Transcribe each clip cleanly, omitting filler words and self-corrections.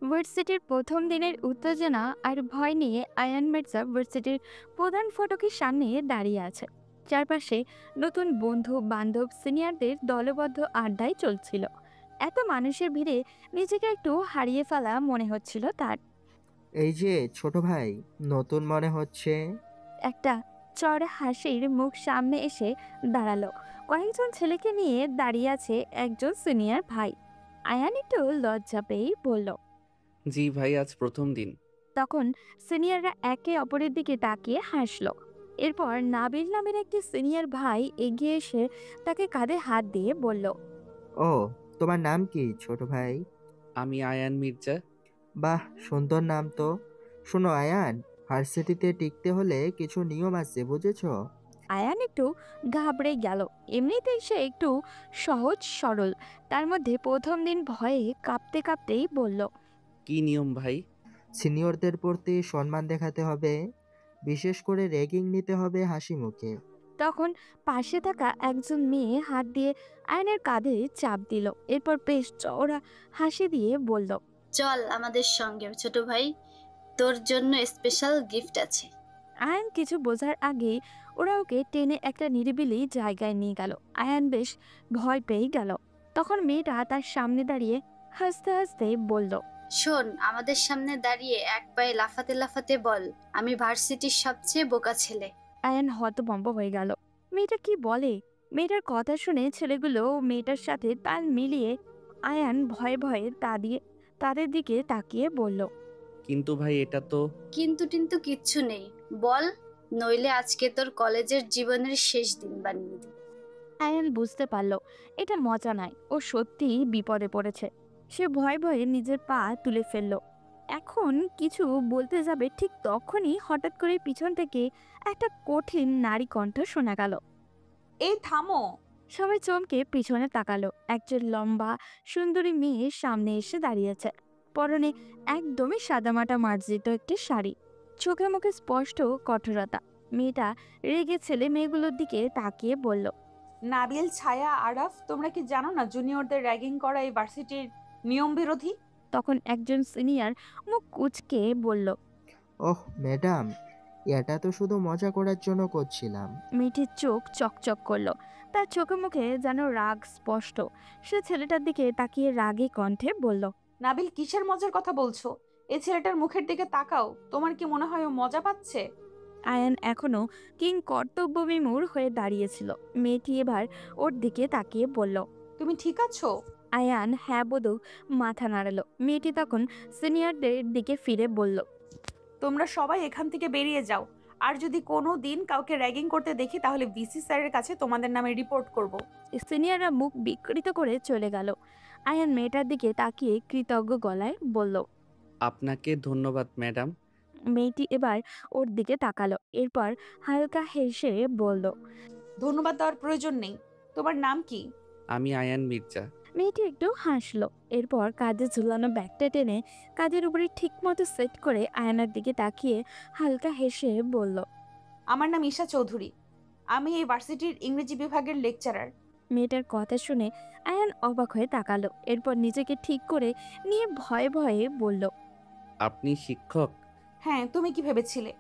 ভার্সিটির প্রথম দিনের উত্তেজনা আর ভয় নিয়ে আয়ান মির্জা ভার্সিটির প্রধান ফটকের সামনে দাঁড়িয়ে আছে। চারপাশে নতুন বন্ধু বান্ধব সিনিয়রদের দলবদ্ধ আড্ডায় চলছিল। এত মানুষের ভিড়ে নিজেকে একটু হারিয়ে ফেলা মনে হচ্ছিল তার। এই যে ছোট ভাই, নতুন মনে হচ্ছে। একটা চড়া হাসির মুখ সামনে এসে দাঁড়ালো। কয়েকজন ছেলেকে নিয়ে দাঁড়িয়ে আছে একজন সিনিয়র ভাই। আয়ান একটু লজ্জা পেয়েই বলল। জি ভাই, আজ প্রথম দিন। তখন সিনিয়ররা একে অপরের দিকে তাকিয়ে হাসলো। এরপর নাবিল নামের একটি সিনিয়র ভাই এগিয়ে এসে তাকে কাঁধে হাত দিয়ে বলল। ও, তোমার নাম কি ছোট ভাই? আমি আয়ান মির্জা। বাহ, সুন্দর নাম তো। শোনো আয়ান, ভার্সিটিতে টিকতে হলে কিছু নিয়ম আছে, বুঝেছো? আয়ান একটু ঘাবড়ে গেল। এমনিতেই সে একটু সহজ সরল, তার মধ্যে প্রথম দিন ভয়ে কাঁপতে কাঁপতেই বলল। কি নিয়ম ভাই? সিনিয়রদের প্রতি সম্মান দেখাতে হবে, বিশেষ করে র্যাগিং নিতে হবে হাসি মুখে। তখন পাশে থাকা একজন মেয়ে হাত দিয়ে আয়নের কাঁধে চাপ দিল। এরপর বেশ চওড়া হাসি দিয়ে বলল। চল আমাদের সঙ্গে ছোট ভাই, তোর জন্য স্পেশাল গিফট আছে। আয়ান কিছু বোঝার আগেই ওরা ওকে টেনে একটা নিরিবিলি জায়গায় নিয়ে গেল। আয়ান বেশ ভয় পেয়ে গেল। তখন মেয়েটা তার সামনে দাঁড়িয়ে হাসতে হাসতে বলল। শোন, আমাদের সামনে দাঁড়িয়ে এক পায়ে লাফাতে লাফাতে বল, আমি ভার্সিটির সবচেয়ে বোকা ছেলে। আয়ান হতভম্ব হয়ে গেল। মেয়েটা কি বলে? মেয়েটার কথা শুনে ছেলেগুলো মেয়েটার সাথে তাল মিলিয়ে আয়ান ভয়ে ভয়ে তাদের দিকে তাকিয়ে বলল। কিন্তু ভাই, এটা তো। কিন্তু টিন্তু কিচ্ছু নেই, বল, নইলে আজকে তোর কলেজের জীবনের শেষ দিন বানিয়ে দিই। আয়ান বুঝতে পারল এটা মজা নয়, ও সত্যিই বিপদে পড়েছে। সে ভয়ে ভয়ে নিজের পা তুলে ফেলল। এখন কিছু বলতে যাবে, ঠিক তখনই হঠাৎ করে পিছন থেকে একটা কঠিন নারী কণ্ঠ শোনা গেল। এই থামো। সবাই চমকে পিছনে তাকালো। একজন লম্বা সুন্দরী মেয়ে সামনে এসে দাঁড়িয়েছে। পরনে একদমই সাদামাটা মার্জিত একটি শাড়ি, চোখে মুখে স্পষ্ট কঠোরতা। মেয়েটা রেগে ছেলে মেয়েগুলোর দিকে তাকিয়ে বলল। নাবিল, ছায়া, আরাফ, তোমরা কি জানো না জুনিয়রদের র্যাগিং করা এই ভার্সিটির নিয়ম বিরোধী? তখন একজন সিনিয়র মুখ কুঁচকে বলল। ওহ ম্যাডাম, এটা তো শুধু মজা করার জন্য করছিলাম। মেয়েটির চোখ চকচক করলো। তার চোখে মুখে যেন রাগ স্পষ্ট। সে ছেলেটার দিকে তাকিয়ে রাগী কণ্ঠে বলল। নাবিল, কিসের মজার কথা বলছো? এই ছেলেটার মুখের দিকে তাকাও, তোমার কি মনে হয় ও মজা পাচ্ছে? আয়ান এখনো কিং কর্তব্যবিমূঢ় হয়ে দাঁড়িয়েছিল। মেয়েটি এবার ওর দিকে তাকিয়ে বলল। তুমি ঠিক আছো? আয়ান হ্যাঁ বোধ মাথা নাড়ালো। মেয়েটি তখন সিনিয়রদের দিকে ফিরে বলল। তোমরা সবাই এখান থেকে বেরিয়ে যাও। আর যদি কোনো দিন কাউকে র্যাগিং করতে দেখি তাহলে ভিসি স্যারের কাছে তোমাদের নামে রিপোর্ট করব। সিনিয়ররা মুখ বিকৃত করে চলে গেল। আয়ান মেয়েটার দিকে তাকিয়ে কৃতজ্ঞ গলায় বলল। আপনাকে ধন্যবাদ ম্যাডাম। মেয়েটি এবার ওর দিকে তাকালো। এরপর হালকা হেসে বলল। ধন্যবাদ দেওয়ার প্রয়োজন নেই। তোমার নাম কি? আমি আয়ান মির্জা। মেয়েটি একটু হাসলো। এরপর কাঁধে ঝুলানো ব্যাগটা টেনে কাঁধের উপরে ঠিক মতো সেট করে আয়নার দিকে তাকিয়ে হালকা হেসে বলল। আমার নাম ঈশা চৌধুরী। আমি এই ভার্সিটির ইংরেজি বিভাগের লেকচারার। মেয়েটার কথা শুনে আয়ান অবাক হয়ে তাকালো। এরপর নিজেকে ঠিক করে নিয়ে ভয়ে ভয়ে বলল। আপনি শিক্ষক? হ্যাঁ, তুমি কি ভেবেছিলে?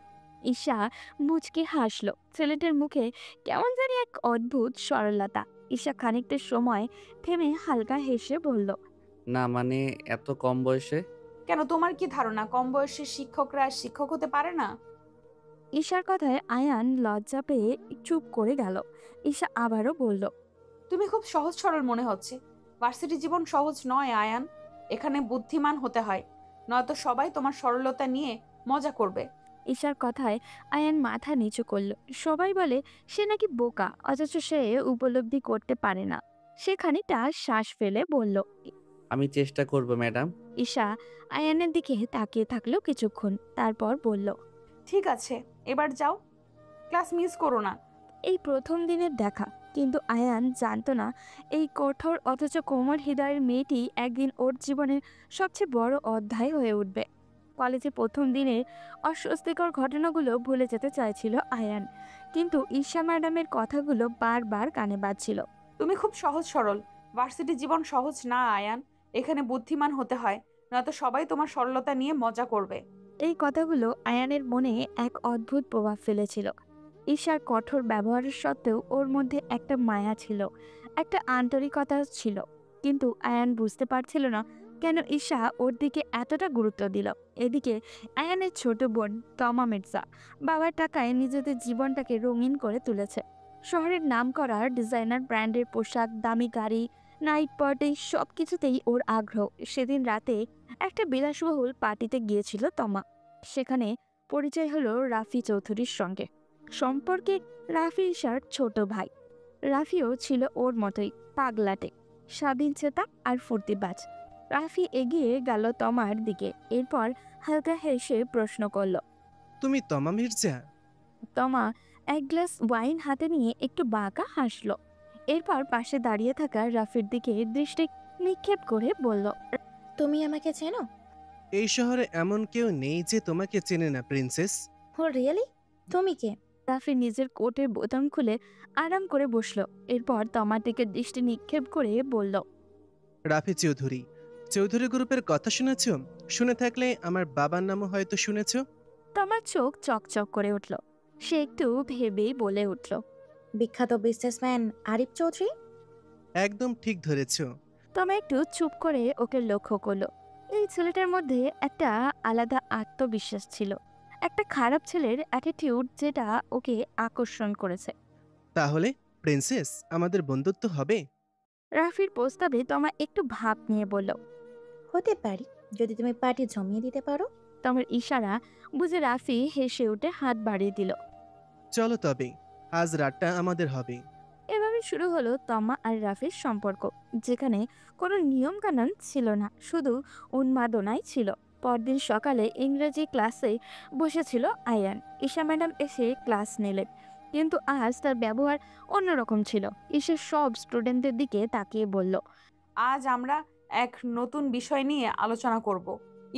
ঈশা মুচকে হাসলো। ছেলেটার মুখে কেমন জানি এক অদ্ভুত সরলতা। ঈশা খানিকটা সময় থেমে হালকা হেসে বলল। না মানে, এত কম বয়সে? কেন, তোমার কি ধারণা কম বয়সের শিক্ষকরা শিক্ষক হতে পারে না? ঈশার কথায় আয়ান লজ্জা পেয়ে চুপ করে গেল। ঈশা আবারও বলল। তুমি খুব সহজ সরল মনে হচ্ছে। ভার্সিটি জীবন সহজ নয় আয়ান, এখানে বুদ্ধিমান হতে হয়, নয়তো সবাই তোমার সরলতা নিয়ে মজা করবে। ঈশার কথায় আয়ান মাথা নিচু করল। সবাই বলে সে নাকি বোকা, অথচ সে উপলব্ধি করতে পারে না। সে খানিকটা শ্বাস ফেলে বলল। আমি চেষ্টা করব ম্যাডাম। ঈশা আয়ানের দিকে তাকিয়ে থাকলো কিছুক্ষণ, তারপর বলল। ঠিক আছে, এবার যাও, ক্লাস মিস করো না। এই প্রথম দিনের দেখা, কিন্তু আয়ান জানতো না এই কঠোর অথচ কোমল হৃদয়ের মেয়েটি একদিন ওর জীবনের সবচেয়ে বড় অধ্যায় হয়ে উঠবে। কলেজে প্রথম দিনের অস্বস্তিকর ঘটনাগুলো ভুলে যেতে চাইছিল আয়ান, কিন্তু ঈশা ম্যাডামের কথাগুলো বারবার কানে বাজছিল। তুমি খুব সহজ সরল। ভার্সিটি জীবন সহজ না আয়ান, এখানে বুদ্ধিমান হতে হয়, নয়তো সবাই তোমার সরলতা নিয়ে মজা করবে। এই কথাগুলো আয়ানের মনে এক অদ্ভুত প্রভাব ফেলেছিল। ঈশার কঠোর ব্যবহারের সত্ত্বেও ওর মধ্যে একটা মায়া ছিল, একটা আন্তরিকতা ছিল। কিন্তু আয়ান বুঝতে পারছিল না কেন ঈশা ওর দিকে এতটা গুরুত্ব দিল। এদিকে আয়ানের ছোট বোন তমা মির্জা বাবার টাকায় নিজেদের জীবনটাকে রঙিন করে তুলেছে। শহরের নামকরা ডিজাইনার ব্র্যান্ডের পোশাক, দামি গাড়ি, নাইট পার্টি সব কিছুতেই ওর আগ্রহ। সেদিন রাতে একটা বিলাসবহুল পার্টিতে গিয়েছিল তমা। সেখানে পরিচয় হলো রাফি চৌধুরীর সঙ্গে। সম্পর্কে রাফি ঈশার ছোট ভাই। রাফিও ছিল ওর মতোই পাগলাটে, স্বাধীনচেতা আর ফুর্তিবাজ। রাফি এগিয়ে গেল তমার দিকে, এরপর হালকা হেসে প্রশ্ন করল। তুমি তমা মির্জা? তমা এক গ্লাস ওয়াইন হাতে নিয়ে একটু বাঁকা হাসল। এরপর পাশে দাঁড়িয়ে থাকা রাফির দিকে দৃষ্টি নিক্ষেপ করে বলল, তুমি আমাকে চেনো? এই শহরে এমন কেউ নেই যে তোমাকে চেনে না, প্রিন্সেস। ও রিয়েলি? তুমি কে? রাফি নিজের কোটের বোতাম খুলে আরাম করে বসলো। এরপর তমার দিকে দৃষ্টি নিক্ষেপ করে বলল, রাফি চৌধুরী। চৌধুরী গ্রুপের কথা শুনেছ? শুনে থাকলে আমার বাবার নামও হয়তো শুনেছ। তমার চোখ চকচক করে উঠল। সে একটু ভেবেই বলে উঠল, বিখ্যাত বিজনেসম্যান আরিফ চৌধুরী? একদম ঠিক ধরেছ। তমা একটু চুপ করে ওকে লক্ষ্য করলো। এই ছেলেটার মধ্যে একটা আলাদা আত্মবিশ্বাস ছিল, একটা খারাপ ছেলের অ্যাটিটিউড যেটা ওকে আকর্ষণ করেছে। তাহলে প্রিন্সেস, আমাদের বন্ধুত্ব হবে? রাফির প্রস্তাবে তমা একটু ভাব নিয়ে বলল। হতে পারি, যদি তুমি পার্টি জমিয়ে দিতে পারো। তমার ইশারা বুঝে রাফি হেসে উঠে হাত বাড়িয়ে দিল। চলো তবে, আজ রাতটা আমাদের হবে। এভাবে শুরু হলো তমা আর রাফির সম্পর্ক, যেখানে কোনো নিয়ম কানুন ছিল না, শুধু উন্মাদনাই ছিল। পরদিন সকালে ইংরেজি ক্লাসে বসেছিল আয়ান। ঈশা ম্যাডাম এসে ক্লাস নিলেন, কিন্তু আজ তার ব্যবহার অন্যরকম ছিল। ঈশা সব স্টুডেন্টদের দিকে তাকিয়ে বলল, আজ আমরা এক নতুন বিষয় নিয়ে আলোচনা করব,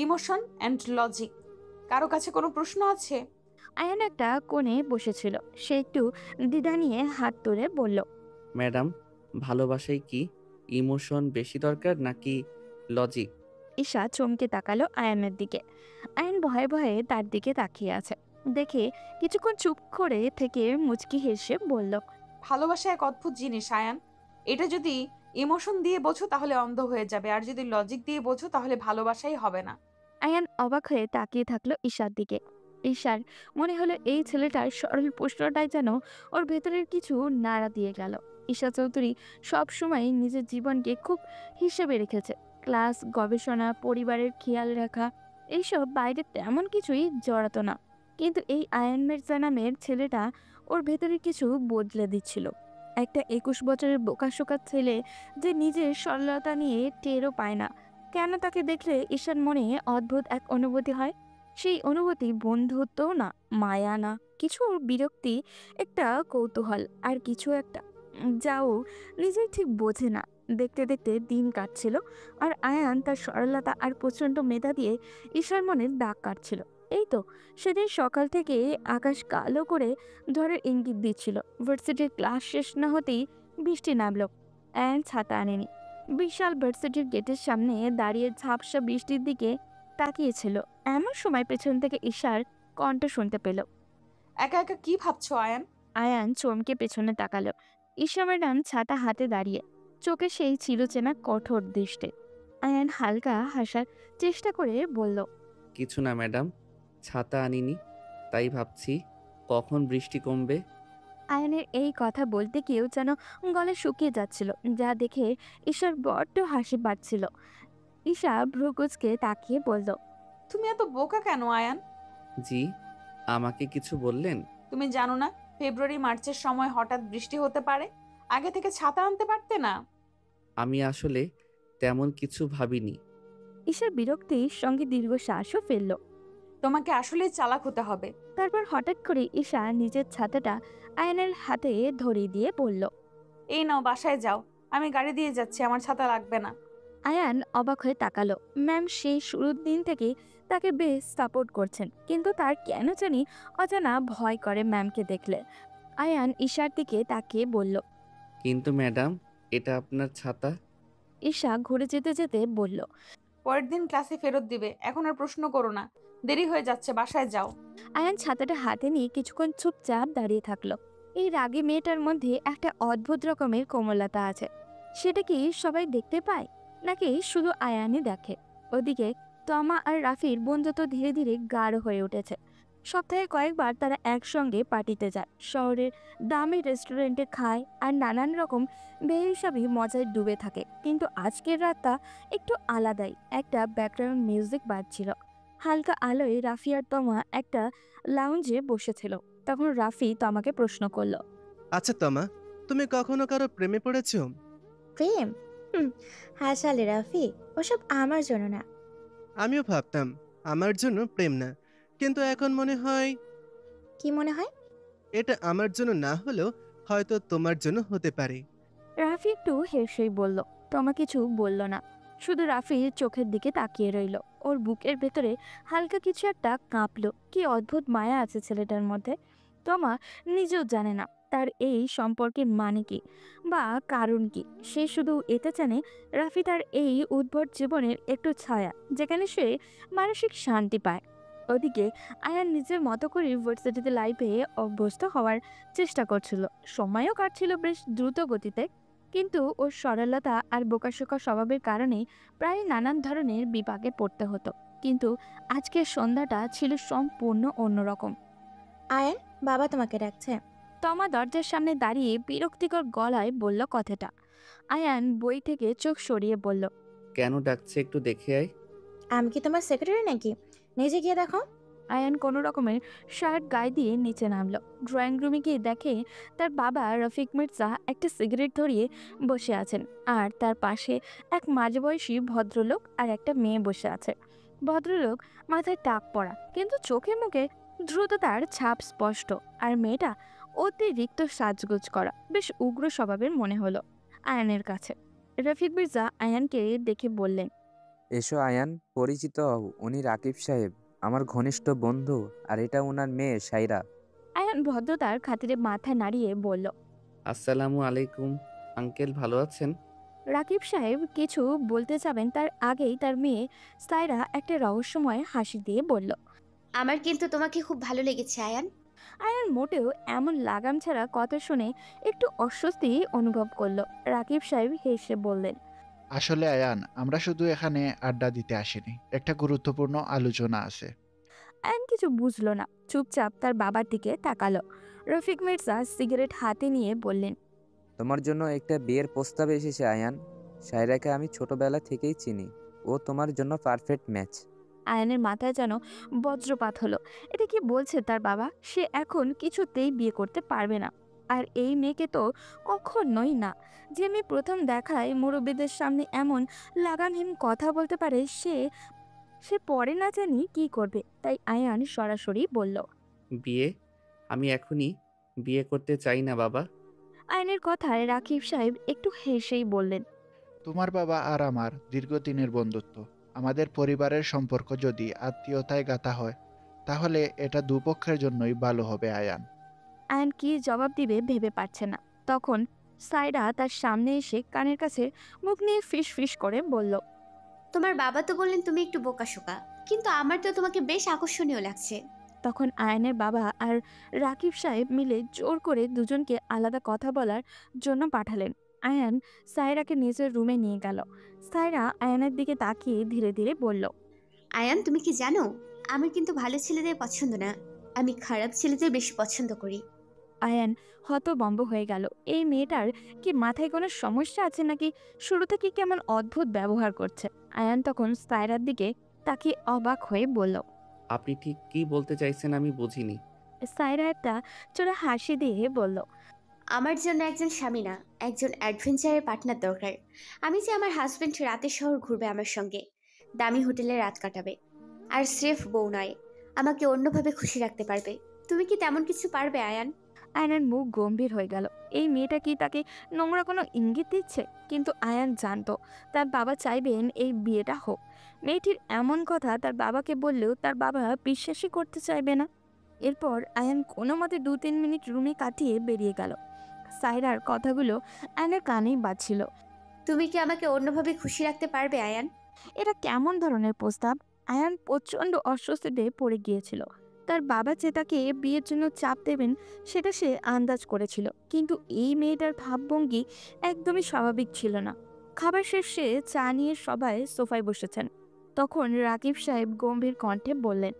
ইমোশন অ্যান্ড লজিক। কারো কাছে কোনো প্রশ্ন আছে? আয়ান একটা কোণে বসেছিল। সে একটু দ্বিধা নিয়ে হাত তুলে বলল, ম্যাডাম, ভালোবাসায় কি ইমোশন বেশি দরকার নাকি লজিক? ঈশা চমকে তাকালো আয়ানের দিকে। আয়ান ভয়ে ভয়ে তার দিকে তাকিয়ে আছে দেখে কিছুক্ষণ চুপ করে থেকে মুচকি হেসে বলল, ভালোবাসা এক অদ্ভুত জিনিস আয়ান। এটা যদি ইমোশন দিয়ে বোঝো তাহলে অন্ধ হয়ে যাবে, আর যদি লজিক দিয়ে বোঝো তাহলে ভালোবাসাই হবে না। আয়ান অবাক হয়ে তাকিয়ে থাকলো ঈশার দিকে। ঈশার মনে হলো এই ছেলেটার সরল প্রশ্নটাই যেন ওর ভেতরের কিছু নাড়া দিয়ে গেল। ঈশা চৌধুরী সব সময় নিজের জীবনকে খুব হিসেবে রেখেছে। ক্লাস, গবেষণা, পরিবারের খেয়াল রাখা, এইসব বাইরে তেমন কিছুই জড়াতো না। কিন্তু এই আয়ান মির্জা নামের ছেলেটা ওর ভেতরে কিছু বদলে দিচ্ছিল। একটা 21 বছরের বোকাশোকা ছেলে যে নিজের সরলতা নিয়ে টেরও পায় না। কেন তাকে দেখলে ঈশার মনে অদ্ভুত এক অনুভূতি হয়। সেই অনুভূতি বন্ধুত্বও না, মায়া না, কিছু বিরক্তি, একটা কৌতূহল আর কিছু একটা যা ও নিজেই ঠিক বোঝে না। দেখতে দেখতে দিন কাটছিল, আর আয়ান তার সরলতা আর প্রচণ্ড মেধা দিয়ে ঈশার মনে দাগ কাটছিল। এই তো সেদিন সকাল থেকে আকাশ কালো করে ঝড়ের ইঙ্গিত দিচ্ছিল। ভার্সিটির ক্লাস শেষ না হতেই বৃষ্টি নামলো। আয়ান ছাতা আনেনি। বিশাল ভার্সিটির গেটের সামনে দাঁড়িয়ে ঝাপসা বৃষ্টির দিকে তাকিয়েছিল। এমন সময় পেছন থেকে ঈশার কণ্ঠ শুনতে পেল। একা একা কি ভাবছো আয়ান? আয়ান চমকে পেছনে তাকালো। ঈশা ম্যাডাম ছাতা হাতে দাঁড়িয়ে, চোখে সেই চিরচেনা কঠোর দৃষ্টি। আয়ান হালকা হাসার চেষ্টা করে বলল, কিছু না ম্যাডাম, ছাতা আনিনি, তাই ভাবছি কখন বৃষ্টি কমবে। আয়ানের এই কথা বলতে গিয়েও যেন গলা শুকিয়ে যাচ্ছিল, যা দেখে ঈশার বড্ড হাসি পাচ্ছিল। ঈশা ভ্রুকুচকে তাকিয়ে বলল, তুমি এত বোকা কেন আয়ান? জি, আমাকে কিছু বললেন? তুমি জানো না ফেব্রুয়ারি মার্চের সময় হঠাৎ বৃষ্টি হতে পারে? আগে থেকে ছাতা আনতে পারতে না? আমি আসলে তেমন কিছু ভাবিনি। ঈশার বিরক্তির সঙ্গে দীর্ঘশ্বাসও ফেলল। তোমাকে আসলেই চালাক হতে হবে। তারপর হঠাৎ করে ঈশা নিজের ছাতাটা আয়ানের হাতে ধরিয়ে দিয়ে বলল, এই নাও, বাসায় যাও, আমি গাড়ি দিয়ে যাচ্ছি, আমার ছাতা লাগবে না। আয়ান অবাক হয়ে তাকালো। ম্যাম সেই শুরুর দিন থেকে তাকে বেশ সাপোর্ট করছেন, কিন্তু তার কেন জানি অজানা ভয় করে ম্যামকে দেখলে। আয়ান ঈশার দিকে তাকিয়ে বলল, কিন্তু ম্যাডাম, এটা আপনার ছাতা। ঈশা ঘুরে যেতে যেতে বলল, পরের দিন ক্লাসে ফেরত দিবে। এখন আর প্রশ্ন করো না, দেরি হয়ে যাচ্ছে, বাসায় যাও। আয়ান ছাতাটা হাতে নিয়ে কিছুক্ষণ চুপচাপ দাঁড়িয়ে থাকলো। এই রাগী মেয়েটার মধ্যে একটা অদ্ভুত রকমের কোমলতা আছে। সেটা কি সবাই দেখতে পায়, নাকি শুধু আয়ানই দেখে? ওদিকে তমা আর রাফির বন্ধুত্ব ধীরে ধীরে গাঢ় হয়ে উঠেছে। সপ্তাহে কয়েকবার তারা একসঙ্গে পার্টিতে যায়, শহরের দামি রেস্টুরেন্টে খায় আর নানান রকম বেহিসাবি মজায় ডুবে থাকে। কিন্তু আজকের রাতটা একটু আলাদাই। একটা ব্যাকগ্রাউন্ড মিউজিক বাজছিল, হালকা আলোয় রাফি আর তমা একটা লাউঞ্জে বসেছিল। তখন রাফি তমাকে প্রশ্ন করলো, আচ্ছা তমা, তুমি কখনো কারো প্রেমে পড়েছো? প্রেম? হুম, হাসালে রাফি, ওসব আমার জন্য না। আমিও ভাবতাম আমার জন্য প্রেম না, কিন্তু এখন মনে হয় কি মনে হয়? এটা আমার জন্য না হলেও হয়তো তোমার জন্য হতে পারে। রাফি একটু হেসেই বলল। তমা কিছু বলল না, শুধু রাফির চোখের দিকে তাকিয়ে রইল। ওর বুকের ভেতরে হালকা কিছু একটা কাঁপলো। কি অদ্ভুত মায়া আছে ছেলেটার মধ্যে। তমা নিজেও জানে না তার এই সম্পর্কের মানে কি বা কারণ কি। সে শুধু এতে জানে রাফি তার এই উদ্ভট জীবনের একটু ছায়া, যেখানে সে মানসিক শান্তি পায়। ওদিকে আয়ান নিজের মতো করে ইউনিভার্সিটিতে লাইফে অভ্যস্ত হওয়ার চেষ্টা করছিল। সময়ও কাটছিল বেশ দ্রুত গতিতে, কিন্তু ওর সরলতা আর বোকাশোকা স্বভাবের কারণে প্রায় নানান ধরনের বিপাকে পড়তে হতো। কিন্তু আজকের সন্ধ্যাটা ছিল সম্পূর্ণ অন্যরকম। আয়ান, বাবা তোমাকে ডাকছে। তমা দরজার সামনে দাঁড়িয়ে বিরক্তিকর গলায় বলল কথাটা। আয়ান বই থেকে চোখ সরিয়ে বলল, কেন ডাকছে একটু দেখে আয়। আমি কি তোমার সেক্রেটারি নাকি? নিজে গিয়ে দেখো। আয়ান কোনো রকমের শার্ট গায়ে দিয়ে নিচে নামলো। ড্রয়িং রুমে গিয়ে দেখে তার বাবা রফিক মির্জা একটা সিগারেট ধরিয়ে বসে আছেন, আর তার পাশে এক মাঝবয়সী ভদ্রলোক আর একটা মেয়ে বসে আছে। ভদ্রলোক মাথায় টাক পরা, কিন্তু চোখে মুখে দ্রুততার ছাপ স্পষ্ট, আর মেয়েটা অতিরিক্ত সাজগোজ করা, বেশ উগ্র স্বভাবের মনে হলো আয়ানের কাছে। রফিক মির্জা আয়ানকে দেখে বললেন, এসো আয়ান, পরিচিত হও, উনি রাকিব সাহেব, আমার ঘনিষ্ঠ বন্ধু, আর এটা ওনার মেয়ে সাইরা। আয়ান ভদ্রতার খাতিরে মাথা নাড়িয়ে বলল, আসসালামু আলাইকুম আঙ্কেল, ভালো আছেন? রাকিব সাহেব কিছু বলতে যাবেন তার আগেই তার মেয়ে সাইরা একটা রহস্যময় হাসি দিয়ে বলল। আমার কিন্তু তোমাকে খুব ভালো লেগেছে আয়ান। আয়ান মোটেও এমন লাগাম ছাড়া কথা শুনে একটু অস্বস্তি অনুভব করলো। রাকিব সাহেব হেসে বললেন, আসলে আয়ান, আমরা শুধু এখানে আড্ডা দিতে আসিনি, একটা গুরুত্বপূর্ণ আলোচনা আছে। আয়ান কিছু বুঝলো না, চুপচাপ তার বাবার দিকে তাকালো। রফিক মির্জা সিগারেট হাতে নিয়ে বললেন, তোমার জন্য একটা বিয়ের প্রস্তাব এসেছে আয়ান। সাইরাকে আমি ছোটবেলা থেকেই চিনি, ও তোমার জন্য পারফেক্ট ম্যাচ। আয়ানের মাথায় যেন বজ্রপাত হলো। এটা কি বলছে তার বাবা? সে এখন কিছুতেই বিয়ে করতে পারবে না, আর এই মেয়েকে তো কখনোই না। যে মেয়ে প্রথম দেখায় মুরব্বীদের সামনে এমন লাগামহীন কথা বলতে পারে, সে সে পরে না জানি কি করবে। তাই আয়ান সরাসরি বলল, বিয়ে? আমি এখনই বিয়ে করতে চাই না বাবা। আয়ানের কথায় রাকিব সাহেব একটু হেসেই বললেন, তোমার বাবা আর আমার দীর্ঘদিনের বন্ধুত্ব, আমাদের পরিবারের সম্পর্ক যদি আত্মীয়তায় গাঁথা হয়, তাহলে এটা দুপক্ষের জন্যই ভালো হবে আয়ান। আয়ান কি জবাব দিবে ভেবে পারছে না। তখন সাইরা তার সামনে এসে কানের কাছে মুখ নিয়ে ফিস ফিস করে বলল, তোমার বাবা তো বললেন তুমি একটু বোকাশোকা, কিন্তু আমার তো তোমাকে বেশ আকর্ষণীয় লাগছে। তখন আয়ানের বাবা আর রাকিব সাহেব মিলে জোর করে দুজনকে আলাদা কথা বলার জন্য পাঠালেন। আয়ান সায়রাকে নিজের রুমে নিয়ে গেল। সায়রা আয়ানের দিকে তাকিয়ে ধীরে ধীরে বলল, আয়ান, তুমি কি জানো, আমার কিন্তু ভালো ছেলেদের পছন্দ না, আমি খারাপ ছেলেদের বেশি পছন্দ করি। আয়ান হতভম্ব হয়ে গেল। এই মেয়েটার কি মাথায় কোনো সমস্যা আছে, নাকি শুরু থেকে কেমন অদ্ভুত ব্যবহার করছে। আয়ান তখন সায়রার দিকে তাকিয়ে অবাক হয়ে বলল, আপনি ঠিক কি বলতে চাইছেন আমি বুঝিনি। সায়রা একটা চোরা হাসি দিয়ে বলল, আমার জন্য একজন স্বামী না, একজন অ্যাডভেঞ্চারের পার্টনার দরকার। আমি যে আমার হাজবেন্ড রাতে শহর ঘুরবে আমার সঙ্গে, দামি হোটেলে রাত কাটাবে, আর স্রেফ বউ নয়, আমাকে অন্যভাবে খুশি রাখতে পারবে। তুমি কি তেমন কিছু পারবে আয়ান? আয়ানের মুখ গম্ভীর হয়ে গেল। এই মেয়েটা কি তাকে নোংরা কোনো ইঙ্গিত দিচ্ছে? কিন্তু আয়ান জানতো তার বাবা চাইবেন এই বিয়েটা হোক। মেয়েটির এমন কথা তার বাবাকে বললেও তার বাবা বিশ্বাসই করতে চাইবে না। এরপর আয়ান কোনো মতে 2-3 মিনিট রুমে কাটিয়ে বেরিয়ে গেল। সায়রার কথাগুলো আয়ানের কানেই বাজছিল। তুমি কি আমাকে অন্যভাবে খুশি রাখতে পারবে আয়ান? এটা কেমন ধরনের প্রস্তাব? আয়ান প্রচণ্ড অস্বস্তিতে পড়ে গিয়েছিল। তার বাবা যে তাকে বিয়ের জন্য চাপ দেবেন সেটা সে আন্দাজ করেছিল, কিন্তু এই মেয়েটার ভাবভঙ্গি একদমই স্বাভাবিক ছিল না। খাবার শেষে চা নিয়ে সবাই সোফায় বসেছেন। তখন রাকিব সাহেব গম্ভীর কণ্ঠে বললেন,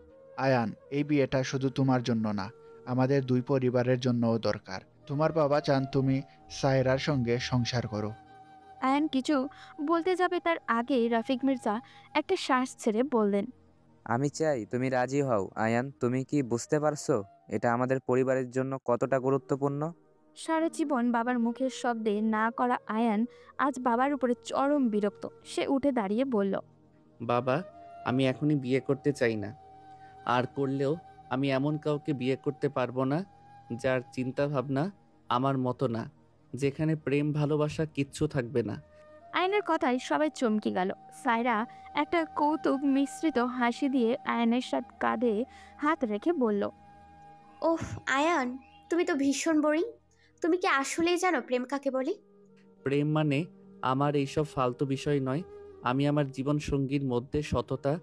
আয়ান, এই বিয়েটা শুধু তোমার জন্য না, আমাদের দুই পরিবারের জন্যও দরকার। তোমার বাবা চান তুমি সায়রার সঙ্গে সংসার করো। আয়ান কিছু বলতে যাবে তার আগে রফিক মির্জা একটা শ্বাস ছেড়ে বললেন, আমি চাই তুমি রাজি হও আয়ান। তুমি কি বুঝতে পারছো এটা আমাদের পরিবারের জন্য কতটা গুরুত্বপূর্ণ? সারা জীবন বাবার মুখের শব্দে না করা আয়ান আজ বাবার উপরে চরম বিরক্ত। সে উঠে দাঁড়িয়ে বলল, বাবা, আমি এখনই বিয়ে করতে চাই না। আর করলেও আমি এমন কাউকে বিয়ে করতে পারবো না যার চিন্তা ভাবনা আমার মতো না, যেখানে প্রেম ভালোবাসা কিচ্ছু থাকবে না। আয়নের কথায় সবাই চমকে গেল। সায়রা একটা কৌতুক মিশ্রিত হাসি দিয়ে আয়নের সাথে কাঁধে হাত রেখে বলল, ওফ আয়ান, তুমি তো ভীষণ বোরিং। তুমি কি আসলেই জানো প্রেম কাকে বলে? প্রেম মানে আমার এইসব ফালতু বিষয় নয়। আমি আমার জীবন সঙ্গীর মধ্যে সততা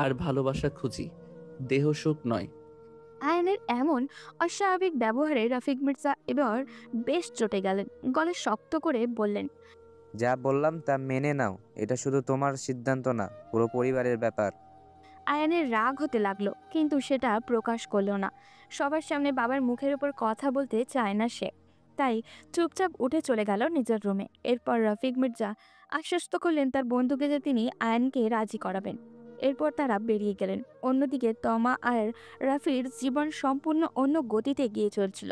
আর ভালোবাসা খুঁজি, দেহ সুখ নয়। আয়নের এমন অস্বাভাবিক ব্যবহারে রফিক মির্জা এবার বেশ চটে গেলেন। গলা শক্ত করে বললেন, যা বললাম তা মেনে নাও। এটা শুধু তোমার সিদ্ধান্ত না, পুরো পরিবারের ব্যাপার। আয়ানের রাগ হতে লাগলো, কিন্তু সেটা প্রকাশ করলো না। সবার সামনে বাবার মুখের উপর কথা বলতে চায় না সে, তাই চুপচাপ উঠে চলে গেল নিজের রুমে। এরপর রফিক মির্জা আশ্বস্ত করলেন তার বন্ধুকে যে তিনি আয়ানকে রাজি করাবেন। এরপর তারা বেরিয়ে গেলেন। অন্যদিকে তমা আর রাফির জীবন সম্পূর্ণ অন্য গতিতে গিয়ে চলছিল।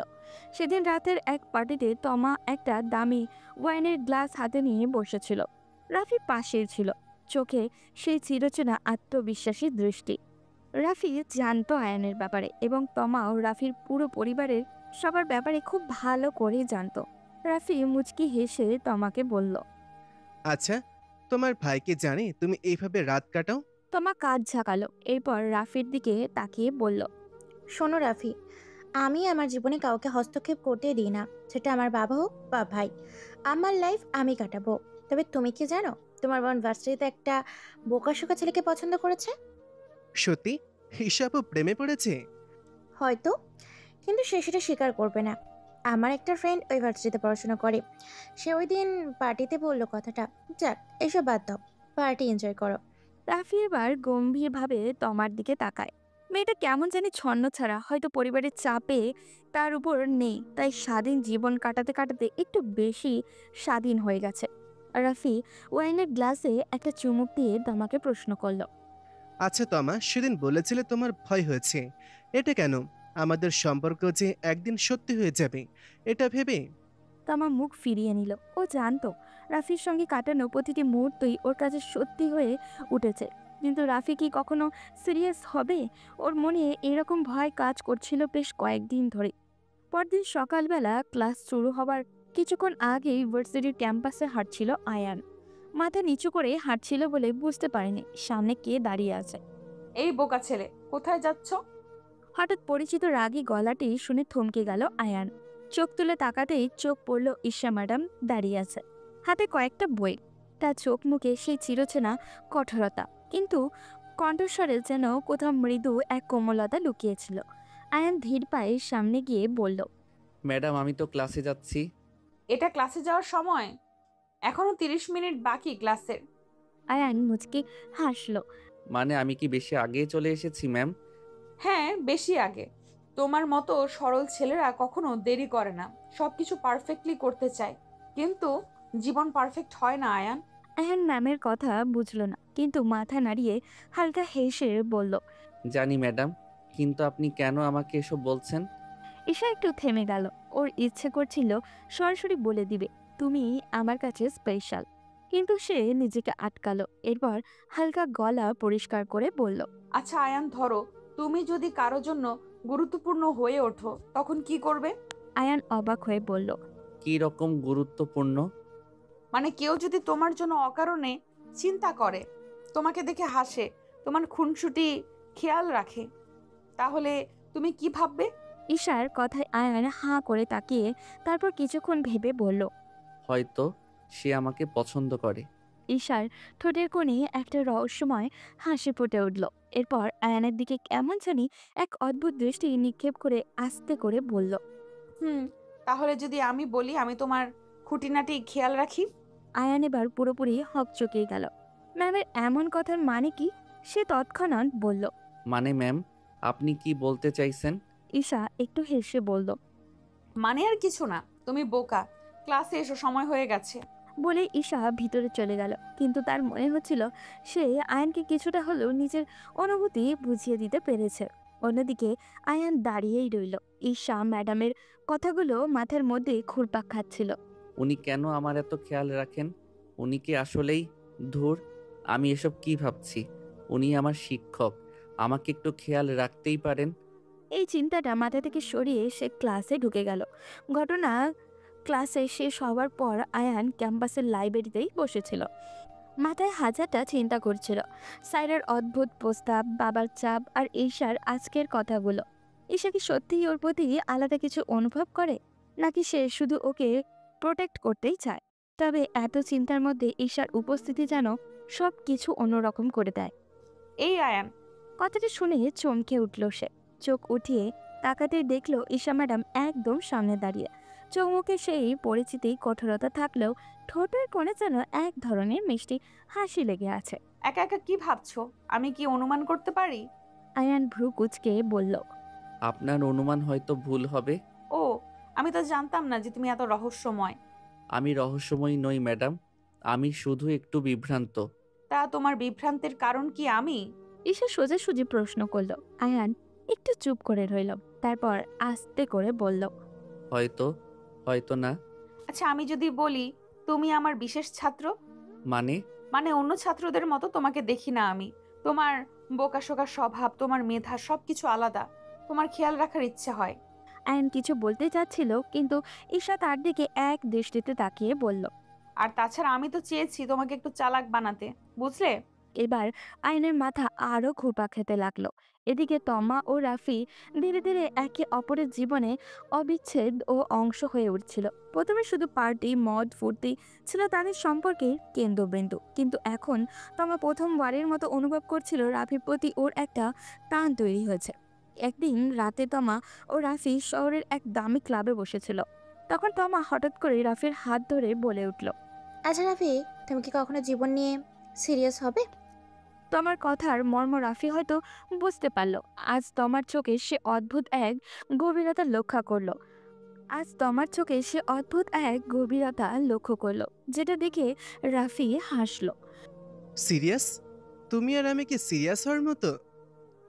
সেদিন রাতের এক পার্টিতে তমা একটা দামি ওয়াইনের গ্লাস হাতে নিয়ে বসেছিল। রাফি পাশেই ছিল, চোখে সেই চিরচেনা আত্মবিশ্বাসী দৃষ্টি। রাফি জানতো আয়ানের ব্যাপারে এবং তমাও রাফির পুরো পরিবারের সবার ব্যাপারে খুব ভালো করে জানতো। রাফি মুচকি হেসে তমাকে বলল, আচ্ছা, তোমার ভাই কি জানে তুমি এইভাবে রাত কাটাও? তমা কাঁধ ঝাঁকালো। এরপর রাফির দিকে তাকিয়ে বলল, শোনো রাফি, আমি আমার জীবনে কাউকে হস্তক্ষেপ করতে দিই না, সেটা আমার বাবা হোক বা ভাই। আমার লাইফ আমি কাটাবো। তবে তুমি কি জানো তোমার বোন ভার্সিটিতে একটা বোকাশোকা ছেলেকে পছন্দ করেছে? সত্যি? হিসাবও প্রেমে পড়েছে? হয়তো, কিন্তু সে সেটা স্বীকার করবে না। আমার একটা ফ্রেন্ড ওই ভার্সিটিতে পড়াশোনা করে, সে ওই দিন পার্টিতে বললো কথাটা। যাক, এসব বাদ দাও, পার্টি এনজয় করো। রাফি এবার গম্ভীরভাবে তমার দিকে তাকায়। মেয়েটা কেমন জানি ছন্ন ছাড়া, হয়তো পরিবারের চাপে তার উপর নেই, তাই স্বাধীন জীবন কাটাতে কাটাতে একটু বেশি স্বাধীন হয়ে গেছে। রাফি ওয়াইনের গ্লাসে একটা চুমুক দিয়ে তমাকে প্রশ্ন করল, আচ্ছা তমা, সেদিন বলেছিলে তোমার ভয় হয়েছে, এটা কেন? আমাদের সম্পর্ক যে একদিন সত্যি হয়ে যাবে এটা ভেবে? তমা মুখ ফিরিয়ে নিল। ও জানতো রাফির সঙ্গে কাটানো প্রতিটি মুহূর্তই ওর কাছে সত্যি হয়ে উঠেছে, কিন্তু রাফি কি কখনো সিরিয়াস হবে? ওর মনে এরকম ভয় কাজ করছিল বেশ কয়েকদিন ধরে। পরদিন সকালবেলা ক্লাস শুরু হবার কিছুক্ষণ আগেই ভার্সিটির ক্যাম্পাসে হাঁটছিল আয়ান। মাথা নিচু করে হাঁটছিল বলে বুঝতে পারেনি সামনে কে দাঁড়িয়ে আছে। এই বোকা ছেলে, কোথায় যাচ্ছ? হঠাৎ পরিচিত রাগী গলাটি শুনে থমকে গেল আয়ান। চোখ তুলে তাকাতেই চোখ পড়ল ঈশা ম্যাডাম দাঁড়িয়ে আছে, হাতে কয়েকটা বই। তার চোখ মুখে সেই চিরচেনা কঠোরতা, কিন্তু কণ্ঠস্বরে যেন কোথাও মৃদু এক কোমলতা লুকিয়েছিল। আয়ান ধীর পায়ে সামনে গিয়ে বলল, ম্যাডাম, আমি তো ক্লাসে যাচ্ছি। এটা ক্লাসে যাওয়ার সময়? এখনো 30 মিনিট বাকি ক্লাসের। আয়ান মুচকি হাসলো। মানে আমি কি বেশি আগেই চলে এসেছি ম্যাম? হ্যাঁ, বেশি আগে। তোমার মতো সরল ছেলেরা কখনো দেরি করে না, সবকিছু পারফেক্টলি করতে চায়, কিন্তু জীবন পারফেক্ট হয় না আয়ান। আয়ান ম্যামের কথা বুঝল না, কিন্তু মাথা নাড়িয়ে হালকা হেসে বলল, জানি ম্যাডাম, কিন্তু আপনি কেন আমাকে এসব বলছেন? ঈশা একটু থেমে গেল। ওর ইচ্ছে করছিল সরাসরি বলে দিবে, তুমি আমার কাছে স্পেশাল, কিন্তু সে নিজেকে আটকালো। এরপর হালকা গলা পরিষ্কার করে বলল, আচ্ছা আয়ান, ধরো তুমি যদি কারো জন্য গুরুত্বপূর্ণ হয়ে ওঠো, তখন কি করবে? আয়ান অবাক হয়ে বলল, কি রকম গুরুত্বপূর্ণ? মানে কেউ যদি তোমার জন্য অকারণে চিন্তা করে, তোমাকে দেখে হাসে, তোমার খুনসুটি খেয়াল রাখে, তাহলে তুমি কি ভাববে? ঈশার কথায় আয়ান হাঁ করে তাকিয়ে তারপর কিছুক্ষণ ভেবে বলল, হয়তো সে আমাকে পছন্দ করে, ঈশার ঠোঁটের কোণে একটা রহস্যময় হাসি ফুটে উঠল। এরপর আয়ানের দিকে কেমন জানি এক অদ্ভুত দৃষ্টি নিক্ষেপ করে আস্তে করে বলল, তাহলে যদি আমি বলি আমি তোমার খুঁটিনাটি খেয়াল রাখি? আয়ান এবার পুরোপুরি হকচকিয়ে গেল। ম্যামের এমন কথার মানে কি? সে তৎক্ষণাৎ বলল, মানে ম্যাম, আপনি কি বলতে চাইছেন? ঈশা একটু হেসে বলল, মানে আর কিছু না, তুমি বোকা, ক্লাসে এসো, সময় হয়ে গেছে। বলে ঈশা ভিতরে চলে গেল। কিন্তু তার মনে হচ্ছিল সে আয়ানকে কিছুটা হলেও নিজের অনুভূতি বুঝিয়ে দিতে পেরেছে। অন্যদিকে আয়ান দাঁড়িয়েই রইল। ঈশা ম্যাডামের কথাগুলো মাথার মধ্যে ঘুরপাক খাচ্ছিল। উনি কেন আমার এত খেয়াল রাখেন? উনি কি আসলেই ধুর, আমি এসব কি ভাবছি? উনি আমার শিক্ষক, আমাকে একটু খেয়াল রাখতেই পারেন। এই চিন্তাটা মাথা থেকে সরিয়ে সে ক্লাসে ঢুকে গেল। ঘটনা ক্লাসে শেষ হওয়ার পর আয়ান ক্যাম্পাসের লাইব্রেরিতেই বসেছিল। মাথায় হাজারটা চিন্তা করছিল। সাইরার অদ্ভুত প্রস্তাব, বাবার চাপ আর ঈশার আজকের কথাগুলো। ঈশা কি সত্যিই ওর প্রতি আলাদা কিছু অনুভব করে, নাকি সে শুধু ওকে প্রোটেক্ট করতেই চায়? তবে এত চিন্তার মধ্যে ঈশার উপস্থিতি যেন সব কিছু অন্যরকম করে দেয়। এই আয়ান, কথাটা শুনে চমকে উঠল সে। চোখ উঠিয়ে তাকাতেই দেখল ঈশা ম্যাডাম একদম সামনে দাঁড়িয়ে। চোখ মুখে সেই পরিচিতি কঠোরতা থাকলেও ঠোঁটের কোণে যেন এক ধরনের মিষ্টি হাসি লেগে আছে। একা একা কি ভাবছো? আমি কি অনুমান করতে পারি? আয়ান ভ্রু কুঁচকে বলল, আপনার অনুমান হয়তো ভুল হবে। ও, আমি তো জানতাম না যে তুমি এত রহস্যময়। আমি রহস্যময়ী নই ম্যাডাম, আমি শুধু একটু বিভ্রান্ত। তা তোমার বিভ্রান্তের কারণ কি আমি? ঈশা সোজাসুজি প্রশ্ন করল। আয়ান একটু চুপ করে রইল, তারপর আস্তে করে বলল, হয়তো, হয়তো না। আচ্ছা, আমি যদি বলি তুমি আমার বিশেষ ছাত্র? মানে? মানে অন্য ছাত্রদের মতো তোমাকে দেখি না আমি। তোমার বোকাশোকা স্বভাব, তোমার মেধা সবকিছু আলাদা। তোমার খেয়াল রাখার ইচ্ছে হয়। আয়ান কিছু বলতে চাচ্ছিল, কিন্তু ঈশা তার দিকে এক দৃষ্টিতে তাকিয়ে বলল, আর তাছাড়া আমি তো চেয়েছি তোমাকে একটু চালাক বানাতে, বুঝলে? এবার আয়নের মাথা আরো ঘুরপাক খেতে লাগলো। এদিকে তমা ও রাফি ধীরে ধীরে একে অপরের জীবনে অবিচ্ছেদ ও অংশ হয়ে উঠছিল। প্রথমে শুধু পার্টি, মদ, ফুর্তি ছিল তাদের সম্পর্কের কেন্দ্রবিন্দু, কিন্তু এখন তমা প্রথমবারের মতো অনুভব করছিল রাফির প্রতি ওর একটা টান তৈরি হয়েছে। একদিন রাতে তমা ও রাফি শহরের এক দামি ক্লাবে বসেছিল। তখন তমা হঠাৎ করে রাফির হাত ধরে বলে উঠল, আচ্ছা রাফি, তুমি কি কখনো জীবন নিয়ে সিরিয়াস হবে? তমার কথার মর্ম রাফি হয়তো বুঝতে পারল। আজ তমার চোখে সে অদ্ভুত এক গভীরতা লক্ষ্য করলো, যেটা দেখে রাফি হাসলো। সিরিয়াস? তুমি আর আমি কি সিরিয়াস হওয়ার মতো?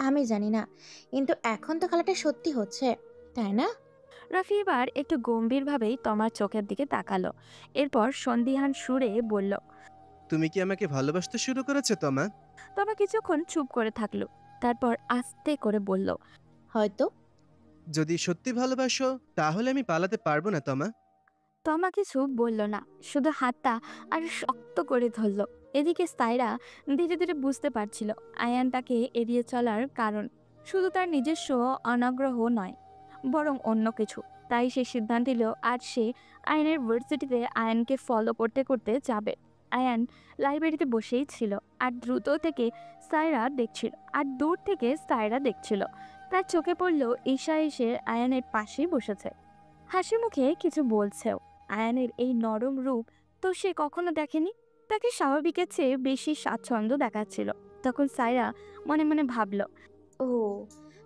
আমি জানি না, কিন্তু এখন তো খেলাটা সত্যি হচ্ছে, তাই না? রাফি এবার একটু গম্ভীরভাবেই তমার চোখের দিকে তাকালো। এরপর সন্দিহান সুরে বলল, তুমি কি আমাকে ভালোবাসতে শুরু করেছো তমা? তমা কিছুক্ষণ চুপ করে থাকলো, তারপর আস্তে করে বলল, হয়তো। যদি সত্যি ভালোবাসো তাহলে আমি পালাতে পারবো না তমা। তমা কিছু বলল না, শুধু হাতটা আর শক্ত করে ধরল। এদিকে সাইরা ধীরে ধীরে বুঝতে পারছিল আয়ান তাকে এড়িয়ে চলার কারণ শুধু তার নিজস্ব অনাগ্রহ নয়, বরং অন্য কিছু। তাই সে সিদ্ধান্ত নিল আজ সে আয়ানের ভার্সিটিতে আয়ানকে ফলো করতে করতে যাবে। আয়ান লাইব্রেরিতে বসেই ছিল আর দূর থেকে সাইরা দেখছিল। তার চোখে পড়ল ঈশা এসে আয়ানের পাশেই বসেছে, হাসি মুখে কিছু বলছেও। আয়ানের এই নরম রূপ তো সে কখনো দেখেনি। তাকে স্বাভাবিকের চেয়ে বেশি স্বাচ্ছন্দ্য দেখাচ্ছিল। তখন সাইরা মনে মনে ভাবল, ও,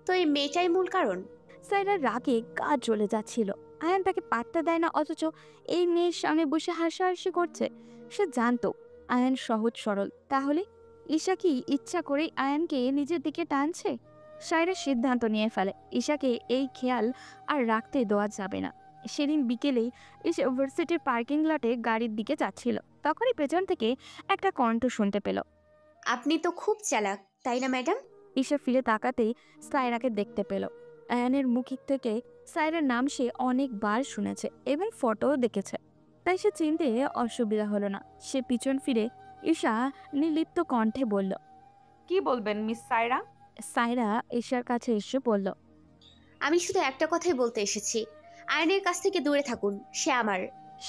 তো এই মেয়েটাই মূল কারণ। সাইরার রাগে গা জ্বলে যাচ্ছিল। আয়ান তাকে পাত্তা দেয় না, অথচ এই মেয়ের সামনে বসে হাসাহাসি করছে। সে জানতো আয়ান সহজ সরল, তাহলে ঈশা কি ইচ্ছা করেই আয়ানকে নিজের দিকে টানছে? সাইরা সিদ্ধান্ত নিয়ে ফেলে ঈশাকে এই খেয়াল আর রাখতে দেওয়া যাবে না। সেদিন বিকেলেই ঈশা ইউনিভার্সিটির পার্কিং লটে গাড়ির দিকে যাচ্ছিল। তখনই পেছন থেকে একটা কণ্ঠ শুনতে পেল। আপনি তো খুব চালাক, তাই না ম্যাডাম? ঈশা ফিরে তাকাতেই সাইরাকে দেখতে পেল। আয়ানের মুখ থেকে সাইরার নাম সে অনেকবার শুনেছে এবং ফটোও দেখেছে, তাই সে চিনতে অসুবিধা হলো না। সে পিছন ফিরে ঈশা নির্লিপ্ত কণ্ঠে বলল, কি বলবেন মিস সাইরা? সাইরা ঈশার কাছে এসে বলল, আমি শুধু একটা কথাই বলতে এসেছি, আয়নের কাছ থেকে দূরে থাকুন, সে আমার।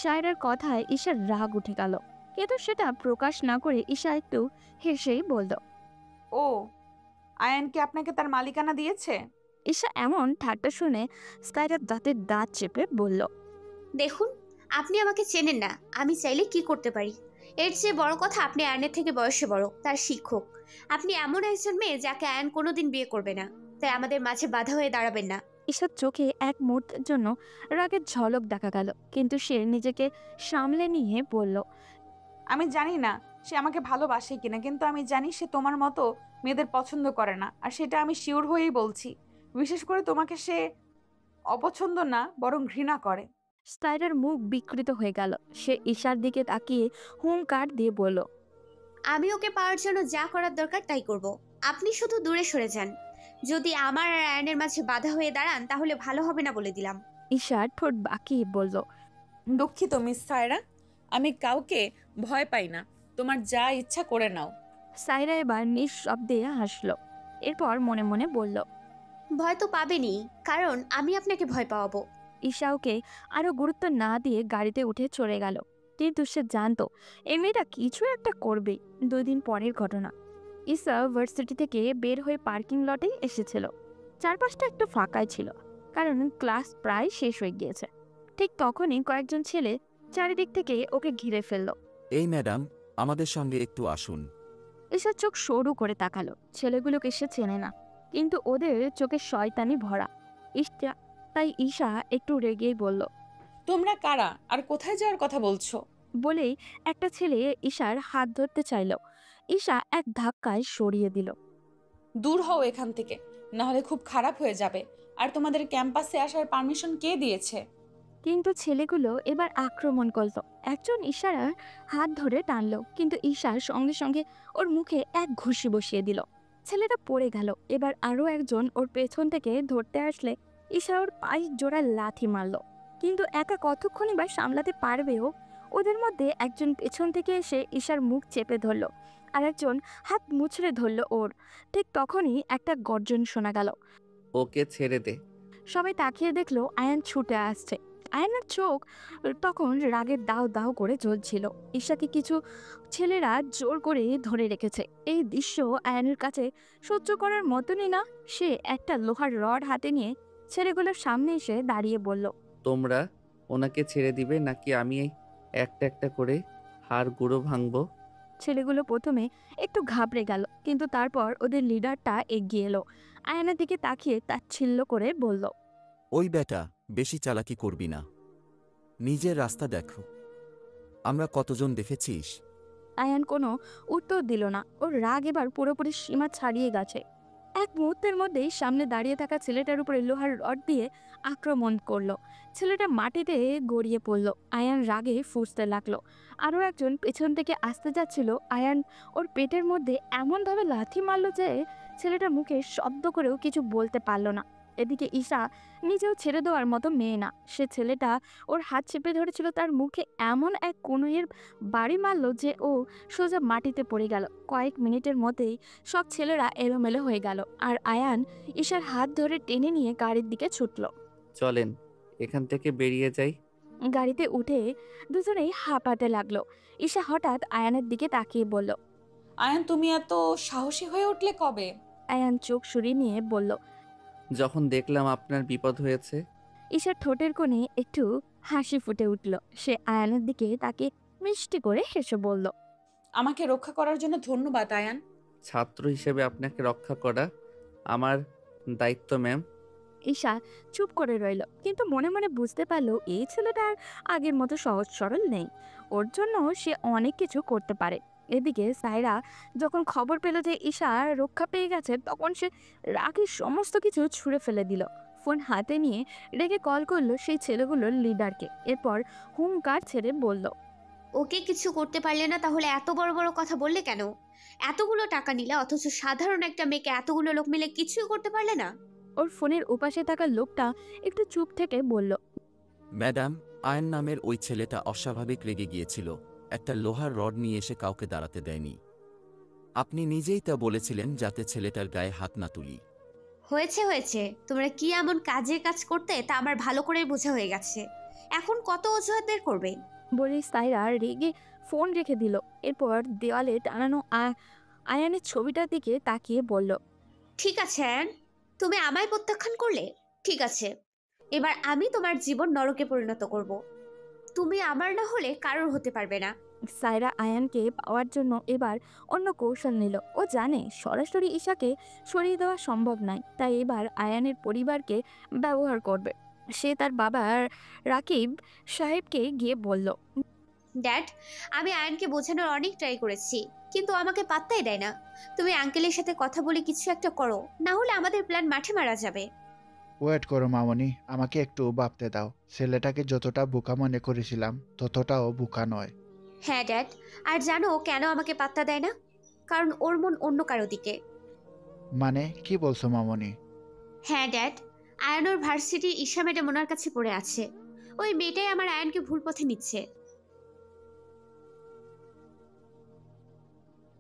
সাইরার কথায় ঈশার রাগ উঠে গেল। কিন্তু সেটা প্রকাশ না করে ঈশা একটু হেসেই বলল। ও, আয়ান কি আপনাকে তার মালিকানা দিয়েছে? ঈশা এমন ঠাট্টা শুনে সাইরার দাঁতের দাঁত চেপে বলল। দেখুন, আপনি আমাকে চেনেন না, আমি চাইলে কি করতে পারি। এর চেয়ে বড় কথা, আপনি আয়নের থেকে বয়সে বড়, তার শিক্ষক। আপনি এমন একজন মেয়ে যাকে আয়ন কোনোদিন বিয়ে করবে না, তাই আমাদের মাঝে বাধা হয়ে দাঁড়াবেন না। ঈশার চোখে এক মুহূর্তের জন্য রাগের ঝলক দেখা গেল, কিন্তু সে নিজেকে সামলে নিয়ে বলল। আমি জানি না সে আমাকে ভালোবাসে কিনা, কিন্তু আমি জানি সে তোমার মতো মেয়েদের পছন্দ করে না, আর সেটা আমি শিওর হয়েই বলছি। বিশেষ করে তোমাকে সে অপছন্দ না, বরং ঘৃণা করে। সাইরার মুখ বিকৃত হয়ে গেল। সে ঈশার দিকে তাকিয়ে হুঙ্কার দিয়ে বলল। আমি ওকে পাওয়ার জন্য যা করার দরকার তাই করব। আপনি শুধু দূরে সরে যান। যদি আমার আর আয়নের মাঝে বাধা হয়ে দাঁড়ান তাহলে ভালো হবে না বলে দিলাম। ঈশা ঠোঁট বাঁকিয়ে বলল। দুঃখিত মিস সায়রা, আমি কাউকে ভয় পাই না, তোমার যা ইচ্ছা করে নাও। সাইরা এবার নিঃশব্দে হাসলো। এরপর মনে মনে বলল। ভয় তো পাবেনই, কারণ আমি আপনাকে ভয় পাওয়াবো। ঈশা ওকে আরো গুরুত্ব না দিয়ে গাড়িতে উঠে চলে গেল, কিন্তু সে জানতো এই মেয়েটা কিছু একটা করবেই। 2 দিন পরের ঘটনা। ঈশা ভার্সিটি থেকে বের হয়ে পার্কিং লটে এসেছিল। চারপাশটা একটু ফাঁকাই ছিল, কারণ ক্লাস প্রায় শেষ হয়ে গিয়েছে। ঠিক তখনই কয়েকজন ছেলে চারিদিক থেকে ওকে ঘিরে ফেলল। এই ম্যাডাম, আমাদের সঙ্গে একটু আসুন। ঈশার চোখ সরু করে তাকালো। ছেলেগুলোকে সে চেনে না, কিন্তু ওদের চোখে শয়তানি ভরা। তাই ঈশা একটু রেগেই বলল। তোমরা কারা আর কোথায় যাওয়ার কথা বলছো? বলেই একটা ছেলে ঈশার হাত ধরতে চাইল। ঈশা এক ধাক্কায় সরিয়ে দিল। দূর হও এখান থেকে, না হলে খুব খারাপ হয়ে যাবে। আর তোমাদের ক্যাম্পাসে আসার পারমিশন কে দিয়েছে? কিন্তু ছেলেগুলো এবার আক্রমণ করল। একজন ঈশার হাত ধরে টানলো, কিন্তু ঈশার সঙ্গে সঙ্গে ওর মুখে এক ঘুষি বসিয়ে দিল। ছেলেটা পড়ে গেল। এবার আরো একজন ওর পেছন থেকে ধরতে আসলে ঈশা ওর পায়ে জোড়ায় লাথি মারল। কিন্তু একা কতক্ষণই বা সামলাতে পারবেও। ওদের মধ্যে একজন পেছন থেকে এসে ঈশার মুখ চেপে ধরল, আর একজন হাত মুচড়ে ধরল ওর। ঠিক তখনই একটা গর্জন শোনা গেল। ওকে ছেড়ে দে। সবাই তাকিয়ে দেখলো আয়ান ছুটে আসছে। আয়ানের চোখ তখন রাগের দাও দাও করে জ্বলছিল। ঈশাকে কিছু ছেলেরা জোর করে ধরে রেখেছে। এই দৃশ্য আয়ানের কাছে সহ্য করার মতনই না। সে একটা লোহার রড হাতে নিয়ে ছেলেগুলোর সামনে এসে দাঁড়িয়ে বলল। তোমরা ওনাকে ছেড়ে দিবে নাকি আমি একটা একটা করে হাড় গুঁড়ো ভাঙবো? ছেলেগুলো প্রথমে একটু ঘাবড়ে গেল, কিন্তু তারপর ওদের লিডারটা এগিয়ে এলো। আয়ানের দিকে তাকিয়ে তাচ্ছিল্য করে বলল। ওই বেটা, বেশি চালাকি করবি না, নিজের রাস্তা দেখো। আমরা কতজন দেখেছিস? আয়ান কোনো উত্তর দিল না। ওর রাগ এবার পুরোপুরি সীমা ছাড়িয়ে গেছে। এক মুহূর্তের মধ্যেই সামনে দাঁড়িয়ে থাকা ছেলেটার উপরে লোহার রড দিয়ে আক্রমণ করলো। ছেলেটা মাটিতে গড়িয়ে পড়ল। আয়ান রাগে ফুঁসতে লাগলো। আরও একজন পেছন থেকে আসতে যাচ্ছিল। আয়ান ওর পেটের মধ্যে এমনভাবে লাথি মারল যে ছেলেটা মুখে শব্দ করেও কিছু বলতে পারল না। এদিকে ঈশা নিজেও ছেড়ে দেওয়ার মতো মেয়ে না। সে ছেলেটা ওর হাত চেপে ধরেছিল, তার মুখে এমন এক কনুইয়ের বাড়ি মারল যে ও সোজা মাটিতে পড়ে গেল। কয়েক মিনিটের মধ্যেই সব ছেলেরা এলোমেলো হয়ে গেল, আর আয়ান ঈশার হাত ধরে টেনে নিয়ে গাড়ির দিকে ছুটল। চলেন এখান থেকে বেরিয়ে যাই। গাড়িতে উঠে দুজনেই হাঁপাতে লাগলো। ঈশা হঠাৎ আয়ানের দিকে তাকিয়ে বলল। আয়ান, তুমি এত সাহসী হয়ে উঠলে কবে? আয়ান চোখ সরিয়ে নিয়ে বলল। যখন দেখলাম আপনার বিপদ হয়েছে। ঈশার ঠোঁটের কোণে একটু হাসি ফুটে উঠল। সে আয়ানের দিকে তাকে মিষ্টি করে হেসে বলল। আমাকে রক্ষা করার জন্য ধন্যবাদ আয়ান। ছাত্র হিসেবে আপনাকে রক্ষা করা আমার দায়িত্ব ম্যাম। ঈশা চুপ করে রইল, কিন্তু মনে মনে বুঝতে পারলো এই ছেলেটার আগের মতো সহজ সরল নেই। ওর জন্য সে অনেক কিছু করতে পারে। এদিকে সাইরা যখন খবর পেল যে ঈশা রক্ষা পেয়ে গেছে, তখন সে রাগে সমস্ত কিছু ছুঁড়ে ফেলে দিল। ফোন হাতে নিয়ে রেগে কল করলো সেই ছেলেগুলোর লিডারকে। এরপর হুঙ্কার ছেড়ে বলল। ওকে কিছু করতে পারলে না, তাহলে এত বড় বড় কথা বললে কেন? এতগুলো টাকা নিলে, অথচ সাধারণ একটা মেয়েকে এতগুলো লোক মিলে কিছুই করতে পারলে না? ওর ফোনের উপাশে থাকা লোকটা একটু চুপ থেকে বলল। ম্যাডাম, আয়ন নামের ওই ছেলেটা অস্বাভাবিক রেগে গিয়েছিল। একটা লোহার রড নিয়ে এসে কাউকে দাঁড়াতে দেয়নি। আপনি নিজেই তা বলেছিলেন যাতে ছেলেটার গায়ে হাত না তুলি। হয়েছে হয়েছে, তোমরা কি এমন কাজের কাজ করতে তা আমার ভালো করে বোঝা হয়ে গেছে। এখন কত অজুহাত বের করবে? বলে সাইরা রেগে ফোন রেখে দিল। এরপর দেওয়ালে টানানো আয়ানের ছবিটার দিকে তাকিয়ে বলল, ঠিক আছে আয়ান, তুমি আমায় প্রত্যাখ্যান করলে, ঠিক আছে, এবার আমি তোমার জীবন নরকে পরিণত করব। তুমি আমার না হলে কারোর হতে পারবে না। সায়রা আয়ানকে পাওয়ার জন্য এবার অন্য কৌশল নিল। ও জানে সরাসরি ঈশাকে সরিয়ে দেওয়া সম্ভব নয়, তাই এবার আয়ানের পরিবারকে ব্যবহার করবে। সে তার বাবা রাকিব সাহেবকে গিয়ে বলল, ড্যাড, আমি আয়ানকে বোঝানোর অনেক ট্রাই করেছি, কিন্তু আমাকে পাত্তাই দেয় না। তুমি আঙ্কেলের সাথে কথা বলে কিছু একটা করো, না হলে আমাদের প্ল্যান মাঠে মারা যাবে। ওয়েট করো মামনি, আমাকে একটু ভাবতে দাও। ছেলেটাকে যতটা বোকা মনে করেছিলাম ততটাও বোকা নয়। হ্যাঁ ড্যাড, আর জানো ও কেন আমাকে পাত্তা দেয় না? কারণ ওর মন অন্য কারো দিকে। মানে কি বলছো মামনি? হ্যাঁ ড্যাড, আয়ানোর ভার্সিটি ঈশা ম্যাডাম ওনার কাছে পড়ে আছে। ওই মেয়েটাই আমার আয়ানকে ভুল পথে নিচ্ছে।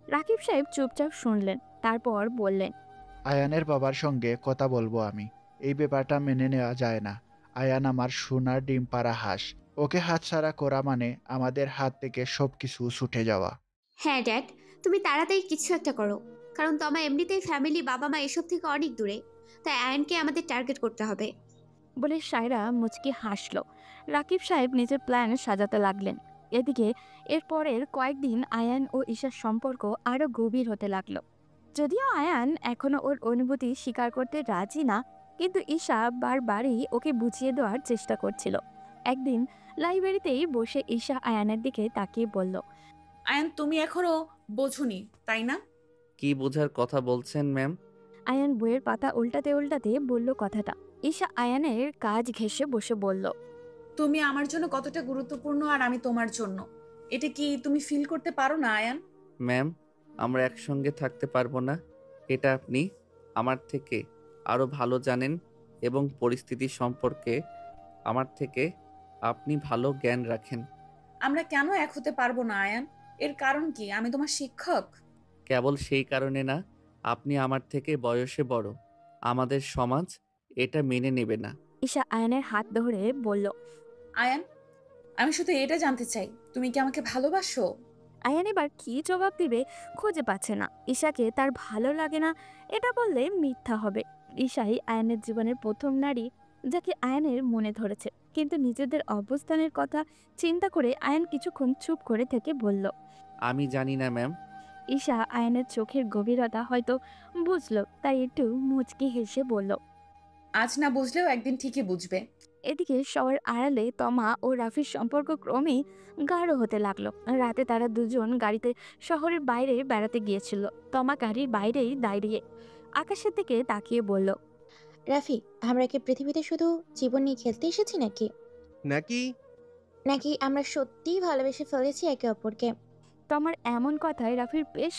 রাকিব সাহেব চুপচাপ শুনলেন, তারপর বললেন, আয়ানের বাবার সঙ্গে কথা বলবো আমি। এই ব্যাপারটা মেনে নেওয়া যায় না। আয়ান আমার সোনার ডিম পাড়া হাঁস। ওকে হাতছাড়া করা মানে আমাদের হাত থেকে সবকিছু ছুটে যাওয়া। হ্যাঁ ড্যাড, তুমি তাড়াতাড়ি কিছু একটা করো, কারণ তোমার এমনিতেই ফ্যামিলি, বাবা মা এসব থেকে অনেক দূরে। তাই আয়ানকে আমাদের টার্গেট করতে হবে। বলে সায়রা মুচকি হাসল। রাকিব সাহেব নিজের প্ল্যান সাজাতে লাগলেন। এদিকে এরপরের কয়েকদিন আয়ান ও ঈশার সম্পর্ক আরো গভীর হতে লাগলো। যদিও আয়ান এখনো ওর অনুভূতি স্বীকার করতে রাজি না, কিন্তু ঈশা বারবারই ওকে বুঝিয়ে দেওয়ার চেষ্টা করছিল। একদিন লাইব্রেরিতেই বসে ঈশা আয়ানের দিকে তাকিয়ে বলল, আয়ান, তুমি এখনো বোঝোনি তাই না? কি বোঝার কথা বলছেন ম্যাম? আয়ান বইয়ের পাতা উল্টাতে উল্টাতে বলল কথাটা। ঈশা আয়ানের কাজ ঘেঁষে বসে বলল, তুমি আমার জন্য কতটা গুরুত্বপূর্ণ আর আমি তোমার জন্য, এটা কি তুমি ফিল করতে পারো না আয়ান? ম্যাম, আমরা একসঙ্গে থাকতে পারবো না, এটা আপনি আমার থেকে আরও ভালো জানেন, এবং পরিস্থিতি সম্পর্কে আমার থেকে আপনি ভালো জ্ঞান রাখেন। আমরা কেন এক হতে পারবো না আয়ান? এর কারণ কি? আমি তোমার শিক্ষক। কেবল সেই কারণে না, আপনি আমার থেকে বয়সে বড়। আমাদের সমাজ এটা মেনে নেবে না। ঈশা আয়ানের হাত ধরে বলল, আয়ান, আমি শুধু এটা জানতে চাই, তুমি কি আমাকে ভালোবাসো? আয়ান এবার কি জবাব দিবে খুঁজে পাচ্ছে না। ঈশাকে তার ভালো লাগে না এটা বললে মিথ্যা হবে। ঈশাই আয়ানের জীবনের প্রথম নারী যাকে আয়ানের মনে ধরেছে, কিন্তু নিজেদের অবস্থানের কথা চিন্তা করে আয়ান কিছুক্ষণ চুপ করে থেকে বলল, আমি জানি না ম্যাম। ঈশা আয়ানের চোখের গভীরতা হয়তো বুঝলো, তাই একটু মুচকি হেসে বলল, আজ না বুঝলেও একদিন ঠিকই বুঝবে। এদিকে সবার আড়ালে তমা ও রাফির সম্পর্ক ক্রমেই গাঢ় হতে লাগলো। রাতে তারা দুজন গাড়িতে শহরের বাইরে বেড়াতে গিয়েছিল। তমা গাড়ির বাইরেই দাঁড়িয়ে আকাশের দিকে তাকিয়ে বলল, রাফি, আমরা কি পৃথিবীতে শুধু জীবন নিয়ে খেলতে এসেছি নাকি নাকি নাকি আমরা সত্যিই ভালোবেসে ফেলেছি একে অপরকে? তমার এমন কথায় রাফির বেশ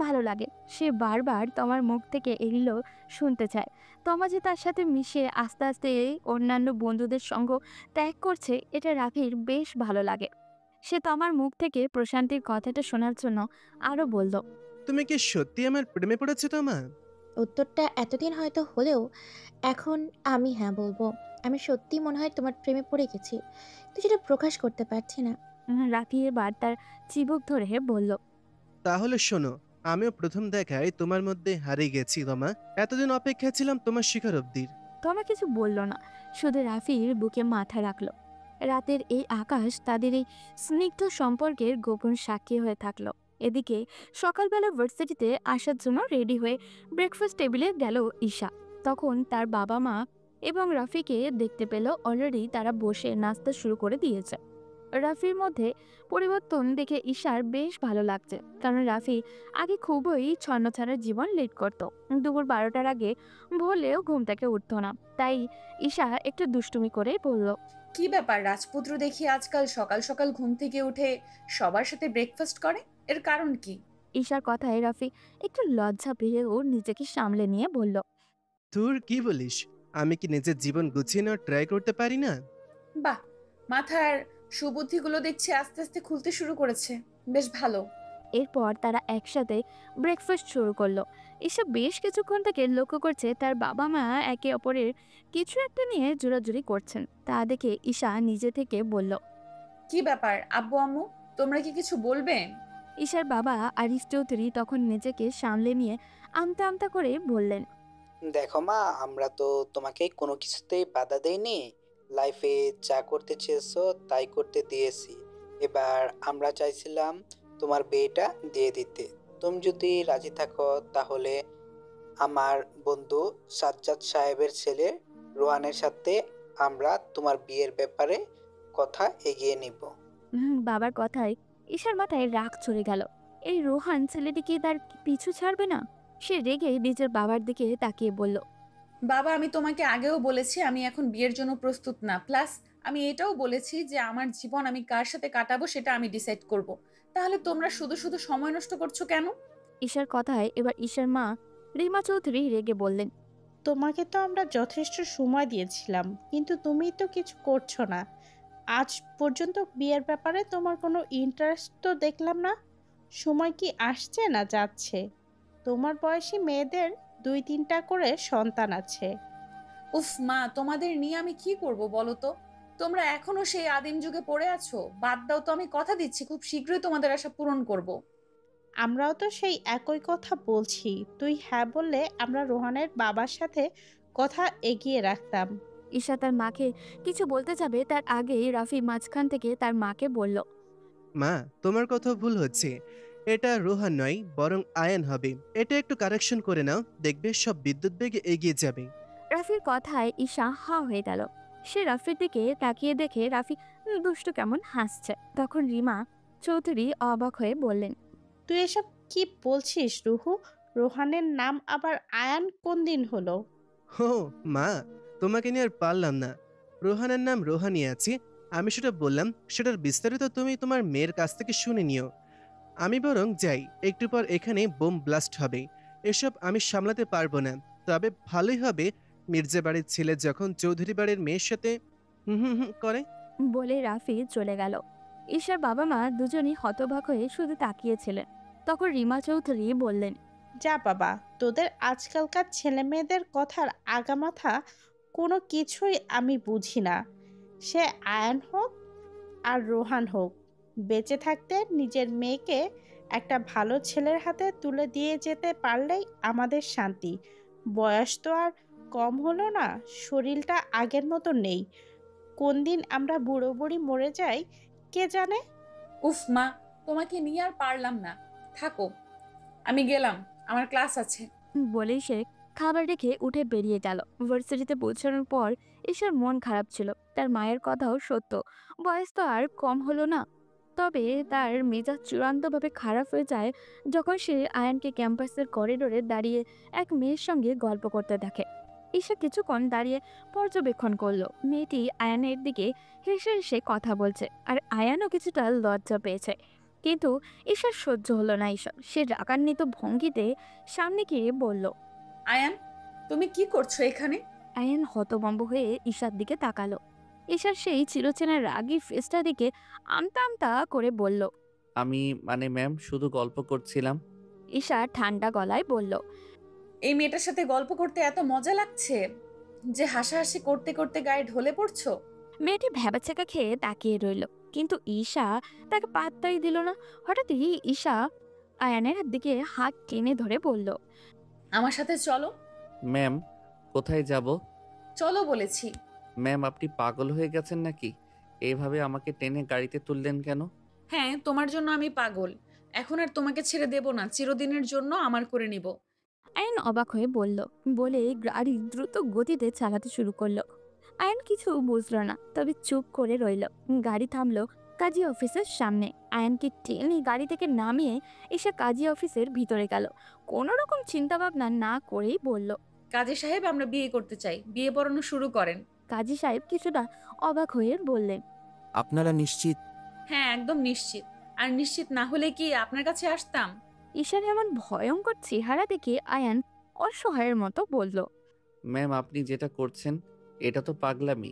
ভালো লাগে। সে বারবার তমার মুখ থেকে এগুলো শুনতে চায়। তমা যে তার সাথে মিশে আস্তে আস্তে অন্যান্য বন্ধুদের সঙ্গ ত্যাগ করছে, এটা রাফির বেশ ভালো লাগে। সে তমার মুখ থেকে প্রশান্তির কথাটা শোনার জন্য আরো বলল, তুমি কি সত্যি আমার প্রেমে পড়েছো তোমা? উত্তরটা এতদিন হয়তো হলেও এখন আমি হ্যাঁ বলবো। আমি সত্যি মনে হয় তোমার প্রেমে পড়ে গেছি, তো সেটা প্রকাশ করতে পারছি না। রাফি এবার তার চিবুক ধরে বলল, তাহলে শোনো, আমিও প্রথম দেখায় তোমার মধ্যে হারিয়ে গেছি তোমা। এতদিন অপেক্ষা ছিলাম তোমার শিকার অব্দির। তমা কিছু বলল না, শুধু রাফির বুকে মাথা রাখলো। রাতের এই আকাশ তাদের এই স্নিগ্ধ সম্পর্কের গোপন সাক্ষী হয়ে থাকলো। এদিকে সকালবেলা ভার্সিটিতে আসার জন্য রেডি হয়ে ব্রেকফাস্ট টেবিলে গেল ঈশা। তখন তার বাবা মা এবং রাফিকে দেখতে পেল অলরেডি তারা বসে নাস্তা শুরু করে দিয়েছে। রাফির মধ্যে পরিবর্তন দেখে ঈশার বেশ ভালো লাগছে, কারণ রাফি আগে খুবই ছন্নছাড়া জীবন লিড করত। দুপুর 12টার আগে ভোরলেও ঘুম থেকে উঠতো না। তাই ঈশা একটু দুষ্টুমি করে বলল, কি ব্যাপার, রাজপুত্র দেখি আজকাল সকাল সকাল ঘুম থেকে উঠে সবার সাথে ব্রেকফাস্ট করে, এর কারণ কি? ঈশার কথায় রাফি একটু লজ্জা পেয়েও নিজেকে সামলে নিয়ে বলল, তোর কি বলিস? আমি কি নিজের জীবন গুছিয়ে নেওয়ার ট্রাই করতে পারি না? বাহ, মাথার সুবুদ্ধিগুলো দেখছি আস্তে আস্তে খুলতে শুরু করেছে, বেশ ভালো। এরপর তারা একসাথে ব্রেকফাস্ট শুরু করলো। ঈশা বেশ কিছুক্ষণ থেকে লক্ষ্য করছে তার বাবা মা একে অপরের কিছু একটা নিয়ে জোরাজুরি করছেন। তা দেখে ঈশা নিজে থেকে বলল, কি ব্যাপার আব্বু আম্মু, তোমরা কি কিছু বলবে? ঈশার বাবা আরিফ চৌধুরী তখন নিজেকে সামলে নিয়ে আমতা আমতা করে বললেন, দেখো মা, আমরা তো তোমাকে কোনো কিছুতেই বাধা দেইনি। লাইফে যা করতে চেয়েছো তাই করতে দিয়েছি। এবার আমরা চাইছিলাম তোমার বিয়েটা দিয়ে দিতে। তুমি যদি রাজি থাকো তাহলে আমার বন্ধু সাজ্জাদ সাহেবের ছেলে রোহানের সাথে আমরা তোমার বিয়ের ব্যাপারে কথা এগিয়ে নিব। বাবার কথায় ঈশার মাথায় রাগ চড়ে গেল। এই রোহান ছেলেটি কি তার পিছু ছাড়বে না? সে রেগে নিজের বাবার দিকে তাকিয়ে বলল, বাবা, আমি তোমাকে আগেও বলেছি আমি এখন বিয়ের জন্য প্রস্তুত না। প্লাস আমি এটাও বলেছি যে আমার জীবন আমি কার সাথে কাটাবো সেটা আমি ডিসাইড করব। তাহলে তোমরা শুধু শুধু সময় নষ্ট করছো কেন? ঈশার কথায় এবার ঈশার মা রিমা চৌধুরী রেগে বললেন, তোমাকে তো আমরা যথেষ্ট সময় দিয়েছিলাম, কিন্তু তুমি তো কিছু করছো না। আজ পর্যন্ত বিয়ের ব্যাপারে তোমার কোনো ইন্টারেস্ট তো দেখলাম না। সময় কি আসছে না যাচ্ছে? তোমার বয়সী মেয়েদের 2-3টা করে সন্তান আছে। উফ মা, তোমাদের নিয়ে আমি কি করব বলো তো? তোমরা এখনো সেই আদিম যুগে পড়ে আছো। বাদ দাও তো, আমি কথা দিচ্ছি খুব শীঘ্রই তোমাদের আশা পূরণ করব। আমরাও তো সেই একই কথা বলছি। তুই হ্যাঁ বললে আমরা রোহানের বাবার সাথে কথা এগিয়ে রাখতাম। ঈশা তার মাকে কিছু বলতে যাবে তার আগেই রাফি মাঝখান থেকে তার মাকে বলল, মা, তোমার কথা ভুল হচ্ছে। এটা রোহান নয়, বরং আয়ান হবে। এটা একটু কারেকশন করে নাও, দেখবে সব বিদ্যুৎ বেগে এগিয়ে যাবে। রাফির কথায় ঈশা হা হয়ে গেল। সে রাফির দিকে তাকিয়ে দেখে রাফি দুষ্টু কেমন হাসছে। তখন রিমা চৌধুরী অবাক হয়ে বললেন, তুই এসব কি বলছিস রুহু? রোহানের নাম আবার আয়ান কোন দিন হলো? হো মা, তোমাকে নিয়ে আর পারলাম না। রোহানের নাম রোহানি আছে, আমি সেটা বললাম। সেটার বিস্তারিত তুমি তোমার মেয়ের কাছ থেকে শুনে নিও। আমি বরং যাই, একটু পর এখানে বোম ব্লাস্ট হবে। এসব আমি সামলাতে পারবো না। তবে ভালোই হবে মির্জা বাড়ির ছেলে যখন চৌধুরী বাড়ির মেয়ের সাথে করে। বলে রাফি চলে গেল। ঈশার বাবা মা দুজনই হতবাক হয়ে শুধু তাকিয়েছিলেন। তখন রিমা চৌধুরী বললেন, যা বাবা, তোদের আজকালকার ছেলে মেয়েদের কথার আগামাথা কোনো কিছুই আমি বুঝি না। সে আয়ান হোক আর রোহান হোক, বেঁচে থাকতে নিজের মেয়েকে একটা ভালো ছেলের হাতে তুলে দিয়ে যেতে পারলেই আমাদের শান্তি। বয়স তো আর কম হলো না, শরীরটা আগের মতো নেই। কোন দিন আমরা বুড়ো বুড়ি মরে যাই কে জানে। উফ মা, তোমাকে নিয়ে আর পারলাম না। থাকো, আমি গেলাম, আমার ক্লাস আছে। বলেই সে খাবার রেখে উঠে বেরিয়ে গেল। ভার্সিটিতে পৌঁছানোর পর ঈশার মন খারাপ ছিল। তার মায়ের কথাও সত্য, বয়স তো আর কম হলো না। তবে তার মেজাজ চূড়ান্তভাবে খারাপ হয়ে যায় যখন সে আয়ানকে ক্যাম্পাসের করিডোরে দাঁড়িয়ে এক মেয়ের সঙ্গে গল্প করতে দেখে। ঈশা কিছুক্ষণ দাঁড়িয়ে পর্যবেক্ষণ করলো। মেয়েটি আয়ানের দিকে হেসে হেসে কথা বলছে, আর আয়ানও কিছুটা লজ্জা পেয়েছে। কিন্তু ঈশার সহ্য হলো না এসব। সে রাগান্বিত ভঙ্গিতে সামনে গিয়ে বলল, আয়ান, তুমি কি করছো এখানে? আয়ান হতভম্ব হয়ে ঈশার দিকে তাকালো। ঈশার সেই চিরচেনা রাগী ফেসটা দিকে আমতা আমতা করে বলল, আমি ম্যাম শুধু গল্প করছিলাম। ঈশা ঠান্ডা গলায় বলল, এই মেয়েটার সাথে গল্প করতে এত মজা লাগছে যে হাসাহাসি করতে করতে গায়ে ঢলে পড়ছো? মেয়েটি ভ্যাবাচাকা খেয়ে তাকিয়ে রইল, কিন্তু ঈশা তাকে পাত্তাই দিল না। হঠাৎই ঈশা আয়ানের দিকে হাত টেনে ধরে বলল, আমার সাথে চলো। ম্যাম, কোথায় যাব? চলো বলেছি। ম্যাম, আপনি পাগল হয়ে গেছেন নাকি? এইভাবে আমাকে টেনে গাড়িতে তুললেন কেন? হ্যাঁ, তোমার জন্য আমি পাগল। এখন আর তোমাকে ছেড়ে দেব না, চিরদিনের জন্য আমার করে নিব। আয়ান অবাক হয়ে বলল, বলে গাড়ি দ্রুত গতিতে চালাতে শুরু করলো। আয়ান কিছু বুঝল না, তবে চুপ করে রইল। গাড়ি থামলো কাজী অফিসের সামনে। আয়ানকে টেনে গাড়ি থেকে নামিয়ে এসে কাজী অফিসের ভিতরে গেল। কোনো রকম চিন্তা ভাবনা না করেই বলল, কাজী সাহেব, আমরা বিয়ে করতে চাই। বিয়ে পড়ানো শুরু করেন। কাজী সাহেব কিছুটা অবাক হয়ে বললেন, আপনারা নিশ্চিত? হ্যাঁ, একদম নিশ্চিত। আর নিশ্চিত না হলে কি আপনার কাছে আসতাম? ঈশার এমন ভয়ঙ্কর চেহারা দেখে আয়ান অসহায়ের মতো বলল, ম্যাম, আপনি যেটা করছেন এটা তো পাগলামি।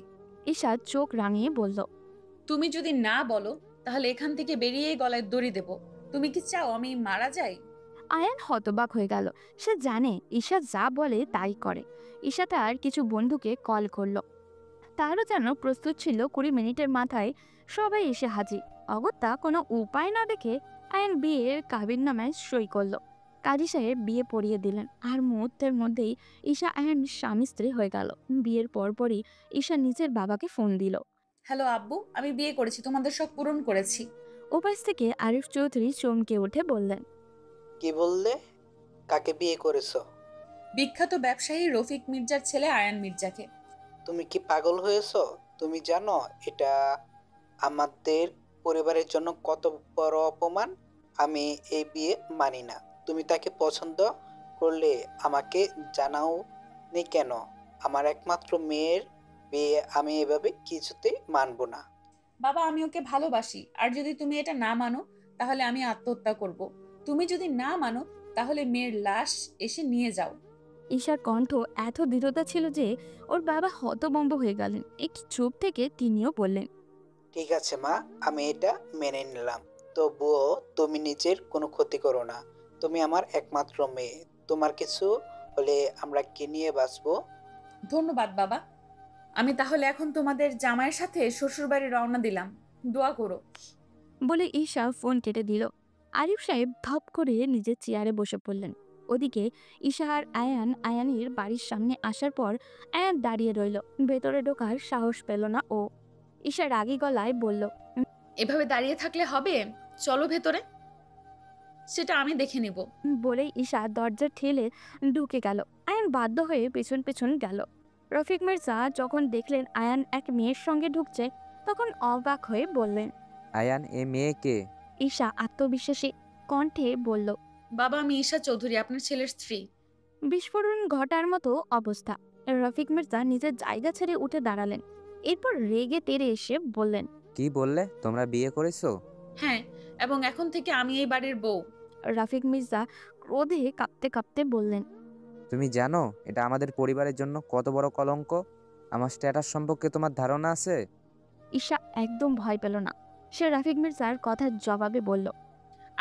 ঈশা চোখ রাঙিয়ে বলল, তুমি যদি না বলো তাহলে এখান থেকে বেরিয়ে গলায় দড়ি দেব। তুমি কি চাও আমি মারা যাই? আয়ান হতবাক হয়ে গেল। সে জানে ঈশা যা বলে তাই করে। ঈশা তার কিছু বন্ধুকে কল করলো। তারও যেন প্রস্তুত ছিল 20 মিনিটের মাথায় সবাই এসে হাজির। অগত্যা কোনো উপায় না দেখে আয়ান বিয়ের কাবিননামায় সই করলো। কাজী সাহেব বিয়ে পড়িয়ে দিলেন, আর মুহূর্তের মধ্যেই ঈশা আয়ান স্বামী স্ত্রী হয়ে গেল। বিয়ের পরপরই ঈশা নিজের বাবাকে ফোন দিল। হ্যালো আব্বু, আমি বিয়ে করেছি, তোমাদের সব পূরণ করেছি। ওপাশ থেকে আরিফ চৌধুরী চমকে উঠে বললেন, কি বললে? কাকে বিয়ে করেছো? বিখ্যাত ব্যবসায়ী রফিক মির্জার ছেলে আয়ান মির্জাকে। তুমি কি পাগল হয়েছো? তুমি জানো এটা আমাদের পরিবারের জন্য কত বড় অপমান? আমি এই বিয়ে মানি না। তুমি তাকে পছন্দ করলে আমাকে জানাও নি কেন? আমার একমাত্র মেয়ের বিয়ে আমি এভাবে কিছুতেই মানব না। বাবা, আমি ওকে ভালোবাসি, আর যদি তুমি এটা না মানো তাহলে আমি আত্মহত্যা করব। তুমি যদি না মানো তাহলে মেয়ের লাশ এসে নিয়ে যাও। ঈশার কণ্ঠ এত দৃঢ়তা ছিল যে ওর বাবা হতভম্ব হয়ে গেলেন। একটু চুপ থেকে তিনিও বললেন, ঠিক আছে মা, আমি এটা মেনে নিলাম। তবুও তুমি নিজের কোনো ক্ষতি করো না। তুমি আমার একমাত্র মেয়ে। তোমার কিছু হলে আমরা কি নিয়ে বাঁচবো? ধন্যবাদ বাবা। আমি তাহলে এখন তোমাদের জামাইয়ের সাথে শ্বশুরবাড়ি রওনা দিলাম, দোয়া করো। বলে ঈশা ফোন কেটে দিল। আরিফ সাহেব ধপ করে নিজের চেয়ারে বসে পড়লেন। ওদিকে ঈশা আর আয়ানের বাড়ির সামনে আসার পর আয়ান দাঁড়িয়ে রইল। ভেতরে ঢোকার সাহস পেল না ও। ঈশা রাগী গলায় বলল, এভাবে দাঁড়িয়ে থাকলে হবে? চলো ভেতরে, সেটা আমি দেখে নিব। বলেই ঈশা দরজা ঠেলে ঢুকে গেল। আয়ান বাধ্য হয়ে পেছন পেছন গেল। রফিক মির্জা যখন দেখলেন আয়ান এক মেয়ের সঙ্গে ঢুকছে, তখন অবাক হয়ে বললেন, আয়ান, এ মেয়ে কে? ঈশা আত্মবিশ্বাসী কণ্ঠে বলল, বাবা, আমি ঈশা চৌধুরী, আপনার ছেলের স্ত্রী। বিস্ফোরণ ঘটার মতো অবস্থা। রফিক মির্জা নিজের জায়গা ছেড়ে উঠে দাঁড়ালেন। এরপর রেগে তেড়ে এসে বললেন, কি বললে? তোমরা বিয়ে করেছো? হ্যাঁ, এবং এখন থেকে আমি এই বাড়ির বউ। রফিক মির্জা ক্রোধে কাঁপতে কাঁপতে বললেন, তুমি জানো এটা আমাদের পরিবারের জন্য কত বড় কলঙ্ক? আমার স্ট্যাটাস সম্পর্কে তোমার ধারণা আছে? ঈশা একদম ভয় পেল না। সে রফিক মির্জার কথার জবাবে বলল,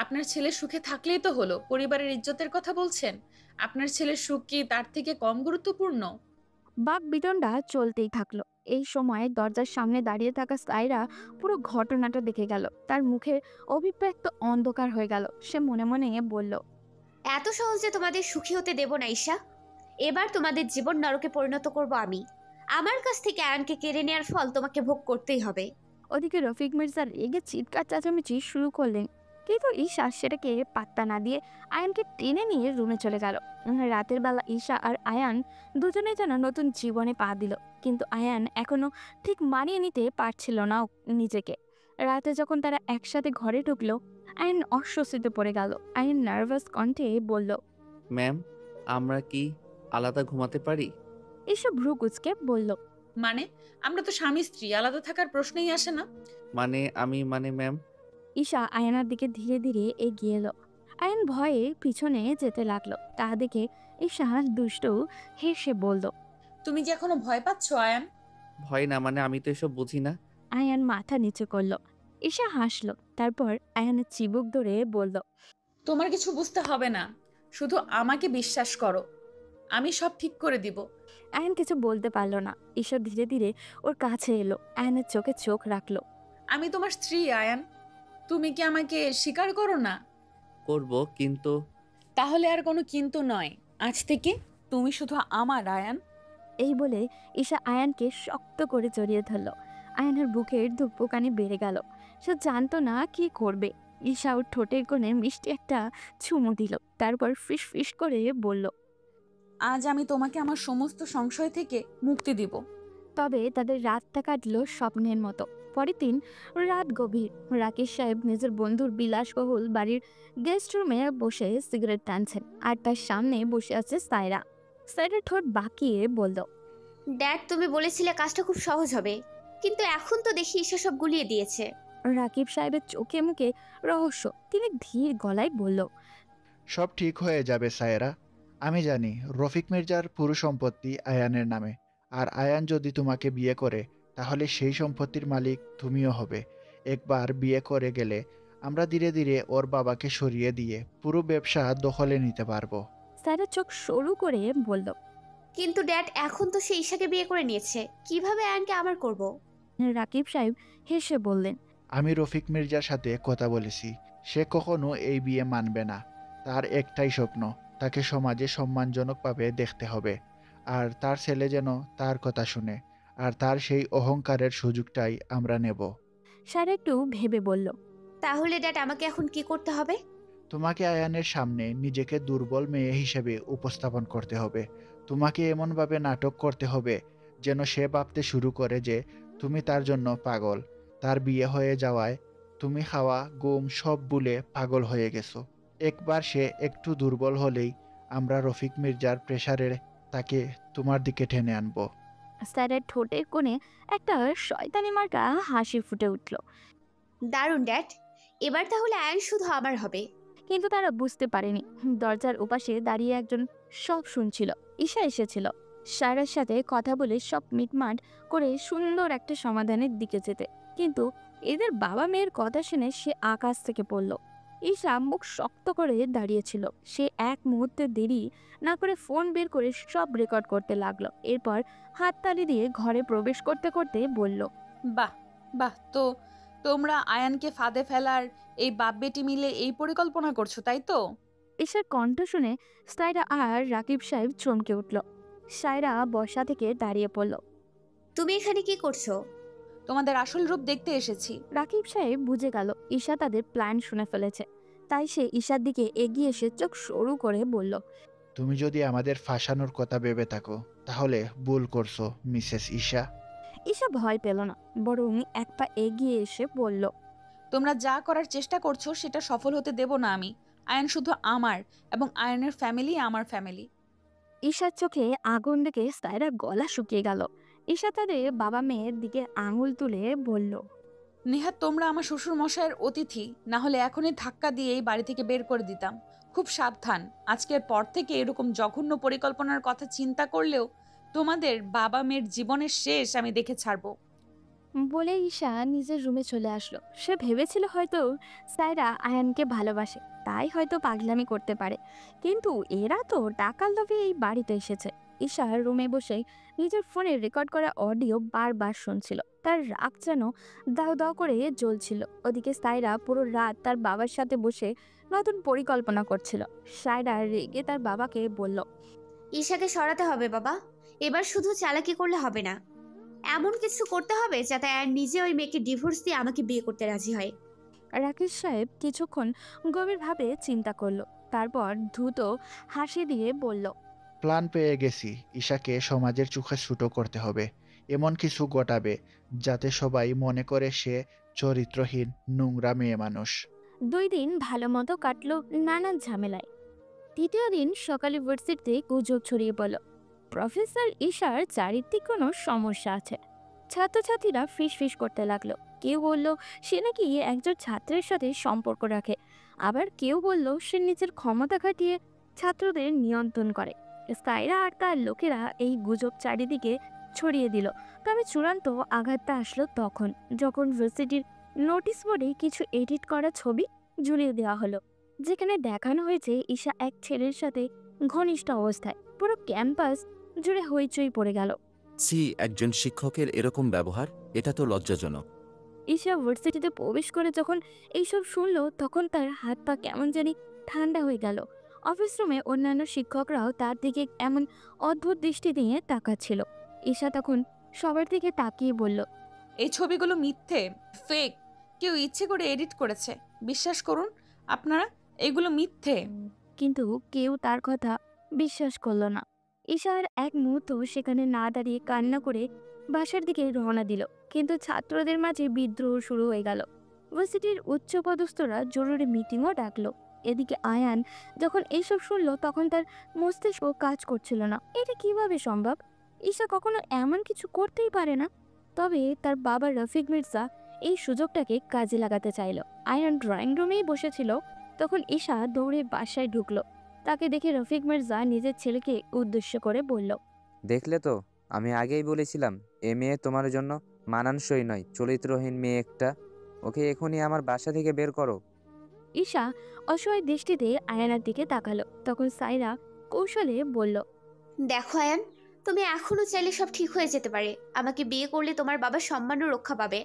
আপনার ছেলে সুখে থাকলেই তো হলো, পরিবারের ইজ্জতের কথা বলছেন। আপনার ছেলের সুখ কি তার থেকে কম গুরুত্বপূর্ণ? বাক বিতণ্ডা চলতেই থাকলো। এই সময় দরজার সামনে দাঁড়িয়ে থাকা সাইরা পুরো ঘটনাটা দেখে গেল। তার মুখে অভিব্যক্ত অন্ধকার হয়ে গেল। সে মনে মনে বলল, এত সহজে তোমাদের সুখী হতে দেব না ঈশা। এবার তোমাদের জীবন নরকে পরিণত করব আমি। আমার কাছ থেকে আয়ানকে কেড়ে নেওয়ার ফল তোমাকে ভোগ করতেই হবে। ওদিকে রফিক মির্জা রেগে চিৎকার চেঁচামেচি শুরু করলেন, কিন্তু ঈশা সেটাকে পাত্তা না দিয়ে আয়ানকে টেনে নিয়ে রুমে চলে গেল। রাতের বেলা ঈশা আর আয়ান দুজনে যেন নতুন জীবনে পা দিল, কিন্তু আয়ান এখনো ঠিক মানিয়ে নিতে পারছিল না নিজেকে। রাতে যখন তারা একসাথে ঘরে ঢুকলো, আয়ান অস্বস্তিতে পড়ে গেল। আয়ান নার্ভাস কণ্ঠে বলল, ম্যাম, আমরা কি আলাদা ঘুমাতে পারি? ঈশা ভ্রু কুঁচকে বলল, মানে আমরা তো স্বামী স্ত্রী, আলাদা থাকার প্রশ্নই আসে না। মানে ম্যাম। ঈশা আয়ানার দিকে ধীরে ধীরে এগিয়ে এলো। আয়ান ভয়ে পিছনে যেতে লাগলো। তা দেখে ঈশা দুষ্ট হেসে বলল, তুমি কি এখনো ভয় পাচ্ছ আয়ান? ভয় না মানে আমি তো এসব বুঝি না। আয়ান মাথা নিচু করলো। ঈশা হাসলো। তারপর আয়ানের চিবুক ধরে বলল, তোমার কিছু বুঝতে হবে না, শুধু আমাকে বিশ্বাস করো, আমি সব ঠিক করে দিব। আয়ান কিছু বলতে পারলো না। ঈশা ধীরে ধীরে ওর কাছে এলো। আয়ানের চোখে চোখ রাখলো। আমি তোমার স্ত্রী আয়ান, তুমি কি আমাকে স্বীকার করো না? করব, কিন্তু তাহলে আর কোনো কিন্তু নয়, আজ থেকে তুমি শুধু আমার আয়ান। এই বলে ঈশা আয়ানকে শক্ত করে জড়িয়ে ধরল। আয়ানের বুকের ধুকপুকানি বেড়ে গেল। সে জানতো না কি করবে। ঈশা ওর ঠোঁটের কোণে মিষ্টি একটা চুমু দিল। তারপর ফিস ফিস করে বলল, আজ আমি তোমাকে আমার সমস্ত সংশয় থেকে মুক্তি দিব। তবে তাদের রাতটা কাটলো স্বপ্নের মতো। পরের দিন রাত গভীর। রাকেশ সাহেব নিজের বন্ধুর বিলাসবহুল বাড়ির গেস্ট রুমে বসে সিগারেট টানছেন, আর তার সামনে বসে আছে সায়রা। সায়রা ঠোঁট বাঁকিয়ে বলল, ড্যাড, তুমি বলেছিলে কাজটা খুব সহজ হবে, কিন্তু এখন তো দেখি ঈশা সব গুলিয়ে দিয়েছে। রাকিব সাহেবের চোখে মুখে রহস্য। তিনি ধীর গলায় বলল, সব ঠিক হয়ে যাবে সায়রা। আমি জানি রফিক মির্জার পুরো সম্পত্তি আয়ানের নামে, আর আয়ান যদি তোমাকে বিয়ে করে তাহলে সেই সম্পত্তির মালিক তুমিও হবে। একবার বিয়ে করে গেলে আমরা ধীরে ধীরে ওর বাবাকে সরিয়ে দিয়ে পুরো ব্যবসা দখলে নিতে পারবো। সায়রা চোখ সরু করে বলল, কিন্তু ড্যাড, এখন তো সে ঈশাকে বিয়ে করে নিয়েছে, কিভাবে আয়ানকে আমার করব? রাকিব সাহেব হেসে বললেন, আমি রফিক মির্জার সাথে কথা বলেছি, সে কখনো এই বিয়ে মানবে না। তার একটাই স্বপ্ন, তাকে সমাজে সম্মানজনকভাবে দেখতে হবে, আর তার ছেলে যেন তার কথা শুনে, আর তার সেই অহংকারের সুযোগটাই আমরা নেব। সায়রা একটু ভেবে বলল, তাহলে ড্যাড আমাকে এখন কি করতে হবে? তোমাকে আয়ানের সামনে নিজেকে দুর্বল মেয়ে হিসেবে উপস্থাপন করতে হবে। তোমাকে এমনভাবে নাটক করতে হবে যেন সে ভাবতে শুরু করে যে তুমি তার জন্য পাগল। তার বিয়ে হয়ে যাওয়ায় তুমি খাওয়া ঘুম সব ভুলে পাগল হয়ে গেছো। একবার সে একটু দুর্বল হলেই আমরা রফিক মির্জার প্রেসারে তাকে তোমার দিকে টেনে আনবো। সায়রার ঠোঁটের কোণে একটা শয়তানি মার্কা হাসি ফুটে উঠল। দারুণ ড্যাড, এবার তাহলে আয়ন শুধু আমার হবে। কিন্তু তারা বুঝতে পারেনি দরজার ওপাশে দাঁড়িয়ে একজন সব শুনছিল। ঈশা এসেছিল সায়রার সাথে কথা বলে সব মিটমাট করে সুন্দর একটা সমাধানের দিকে যেতে। কিন্তু এদের বাবা মেয়ের কথা শুনে সে আকাশ থেকে পড়ল। ঈশা মুখ শক্ত করে দাঁড়িয়েছিল। সে এক মুহূর্তে দেরি না করে ফোন বের করে সব রেকর্ড করতে লাগলো। এরপর হাততালি দিয়ে ঘরে প্রবেশ করতে করতে বলল, বাহ বাহ, তো তোমরা আয়ানকে ফাঁদে ফেলার এই বাপ বেটি মিলে এই পরিকল্পনা করছো, তাই তো? ঈশার কণ্ঠ শুনে সায়রা আর রাকিব সাহেব চমকে উঠল। সায়রা বসা থেকে দাঁড়িয়ে পড়ল। তুমি এখানে কি করছো? তোমাদের আসল রূপ দেখতে এসেছি। রাকিব সাহেব বুঝে গেল ঈশা তাদের প্ল্যান শুনে ফেলেছে, তাই সে ঈশার দিকে এগিয়ে এসে চোখ সরু করে বলল, তুমি যদি আমাদের ফাঁসানোর কথা ভেবে থাকো তাহলে ভুল করছো মিসেস ঈশা। ঈশা ভয় পেল না, বরং এক পা এগিয়ে এসে বলল, তোমরা যা করার চেষ্টা করছো সেটা সফল হতে দেব না আমি। আয়ন শুধু আমার, এবং আয়নের ফ্যামিলি আমার ফ্যামিলি। ঈশার চোখে আগুন দেখে সায়রার গলা শুকিয়ে গেল। ঈশা তাদের বাবা মেয়ের দিকে আঙুল তুলে বলল, নেহাত তোমরা আমার শ্বশুর মশাইয়ের অতিথি, না হলে এখনই ধাক্কা দিয়ে এই বাড়ি থেকে বের করে দিতাম। খুব সাবধান, আজকের পর থেকে এরকম জঘন্য পরিকল্পনার কথা চিন্তা করলেও তোমাদের বাবা মেয়ের জীবনের শেষ আমি দেখে ছাড়বো। বলে ঈশা নিজের রুমে চলে আসলো। সে ভেবেছিল হয়তো সায়রা আয়ানকে ভালোবাসে, তাই হয়তো পাগলামি করতে পারে, কিন্তু এরা তো টাকার লোভে এই বাড়িতে এসেছে। ঈশা রুমে বসে নিজের ফোনে রেকর্ড করা অডিও বারবার শুনছিল। তার রাগ যেন দাও দাও করে জ্বলছিল। ওদিকে সায়রা পুরো রাত তার বাবার সাথে বসে নতুন পরিকল্পনা করছিল। সায়রা রেগে তার বাবাকে বলল, ঈশাকে সরাতে হবে বাবা, এবার শুধু চালাকি করলে হবে না, এমন কিছু করতে হবে যাতে আয়ন নিজে ওই মেয়েকে ডিভোর্স দিয়ে আমাকে বিয়ে করতে রাজি হয়। রাকেশ সাহেব কিছুক্ষণ গভীরভাবে চিন্তা করলো, তারপর দ্রুত হাসি দিয়ে বলল, প্ল্যান পেয়ে গেছি। ঈশাকে সমাজের চোখে ছোট করতে হবে, এমন কিছু ঘটাবে যাতে সবাই মনে করে সে চরিত্রহীন নোংরা মেয়ে মানুষ। 2 দিন ভালো মতো কাটলো নানান ঝামেলায়। তৃতীয় দিন সকালে ভার্সিটিতে গুজব ছড়িয়ে পড়ল প্রফেসর ঈশার চারিত্রিক কোনো সমস্যা আছে। ছাত্রছাত্রীরা ফিস করতে লাগলো। কেউ বলল সে নাকি একজন ছাত্রের সাথে সম্পর্ক রাখে, আবার কেউ বলল সে নিজের ক্ষমতা খাটিয়ে ছাত্রদের নিয়ন্ত্রণ করে। সায়রা আর তার লোকেরা এই গুজব চারিদিকে ছড়িয়ে দিল। তবে চূড়ান্ত আঘাতটা আসলো তখন, যখন ভার্সিটির নোটিশ বোর্ডে কিছু এডিট করা ছবি ঝুলিয়ে দেওয়া হলো, যেখানে দেখানো হয়েছে ঈশা এক ছেলের সাথে ঘনিষ্ঠ অবস্থায়। পুরো ক্যাম্পাস জুড়ে হইচই পড়ে গেল। ছি, একজন শিক্ষকের এরকম ব্যবহার, এটা তো লজ্জাজনক। ঈশা ভার্সিটিতে প্রবেশ করে যখন এইসব শুনলো, তখন তার হাত পা কেমন জানি ঠান্ডা হয়ে গেল। অফিস রুমে অন্যান্য শিক্ষকরাও তার দিকে এমন অদ্ভুত দৃষ্টি দিয়ে তাকাচ্ছিল। ঈশা তখন সবার দিকে তাকিয়ে বলল, এই ছবিগুলো মিথ্যে, ফেক, কেউ ইচ্ছে করে এডিট করেছে। বিশ্বাস করুন আপনারা, এগুলো মিথ্যে। কিন্তু কেউ তার কথা বিশ্বাস করল না। ঈশার এক মুহূর্ত সেখানে না দাঁড়িয়ে কান্না করে বাসার দিকে রওনা দিল। কিন্তু ছাত্রদের মাঝে বিদ্রোহ শুরু হয়ে গেল। ভার্সিটির উচ্চপদস্থরা জরুরি মিটিংও ডাকলো। এদিকে আয়ান যখন এইসব শুনলো, তখন তার মস্তিষ্ক কাজ করছিল না। এটা কিভাবে সম্ভব? ঈশা কখনো এমন কিছু করতেই পারে না। তবে তার বাবা রফিক মির্জা এই সুযোগটাকে কাজে লাগাতে চাইল। আয়ান ড্রয়িং রুমেই বসেছিল, তখন ঈশা দৌড়ে বাসায় ঢুকলো। তাকে দেখে রফিক মির্জা নিজের ছেলেকে উদ্দেশ্য করে বলল, দেখলে তো, আমি আগেই বলেছিলাম এ মেয়ে তোমার জন্য মানানসই নয়, চরিত্রহীন মেয়ে একটা। ওকে এখনই আমার বাসা থেকে বের করো। ঈশা অসহায় দৃষ্টিতে আয়ানার দিকে তাকালো। তখন সায়রা কৌশলে বলল, দেখো আয়ান, তুমি এখনো চাইলে সব ঠিক হয়ে যেতে পারে। আমাকে বিয়ে করলে তোমার বাবা সম্মানও রক্ষা পাবে,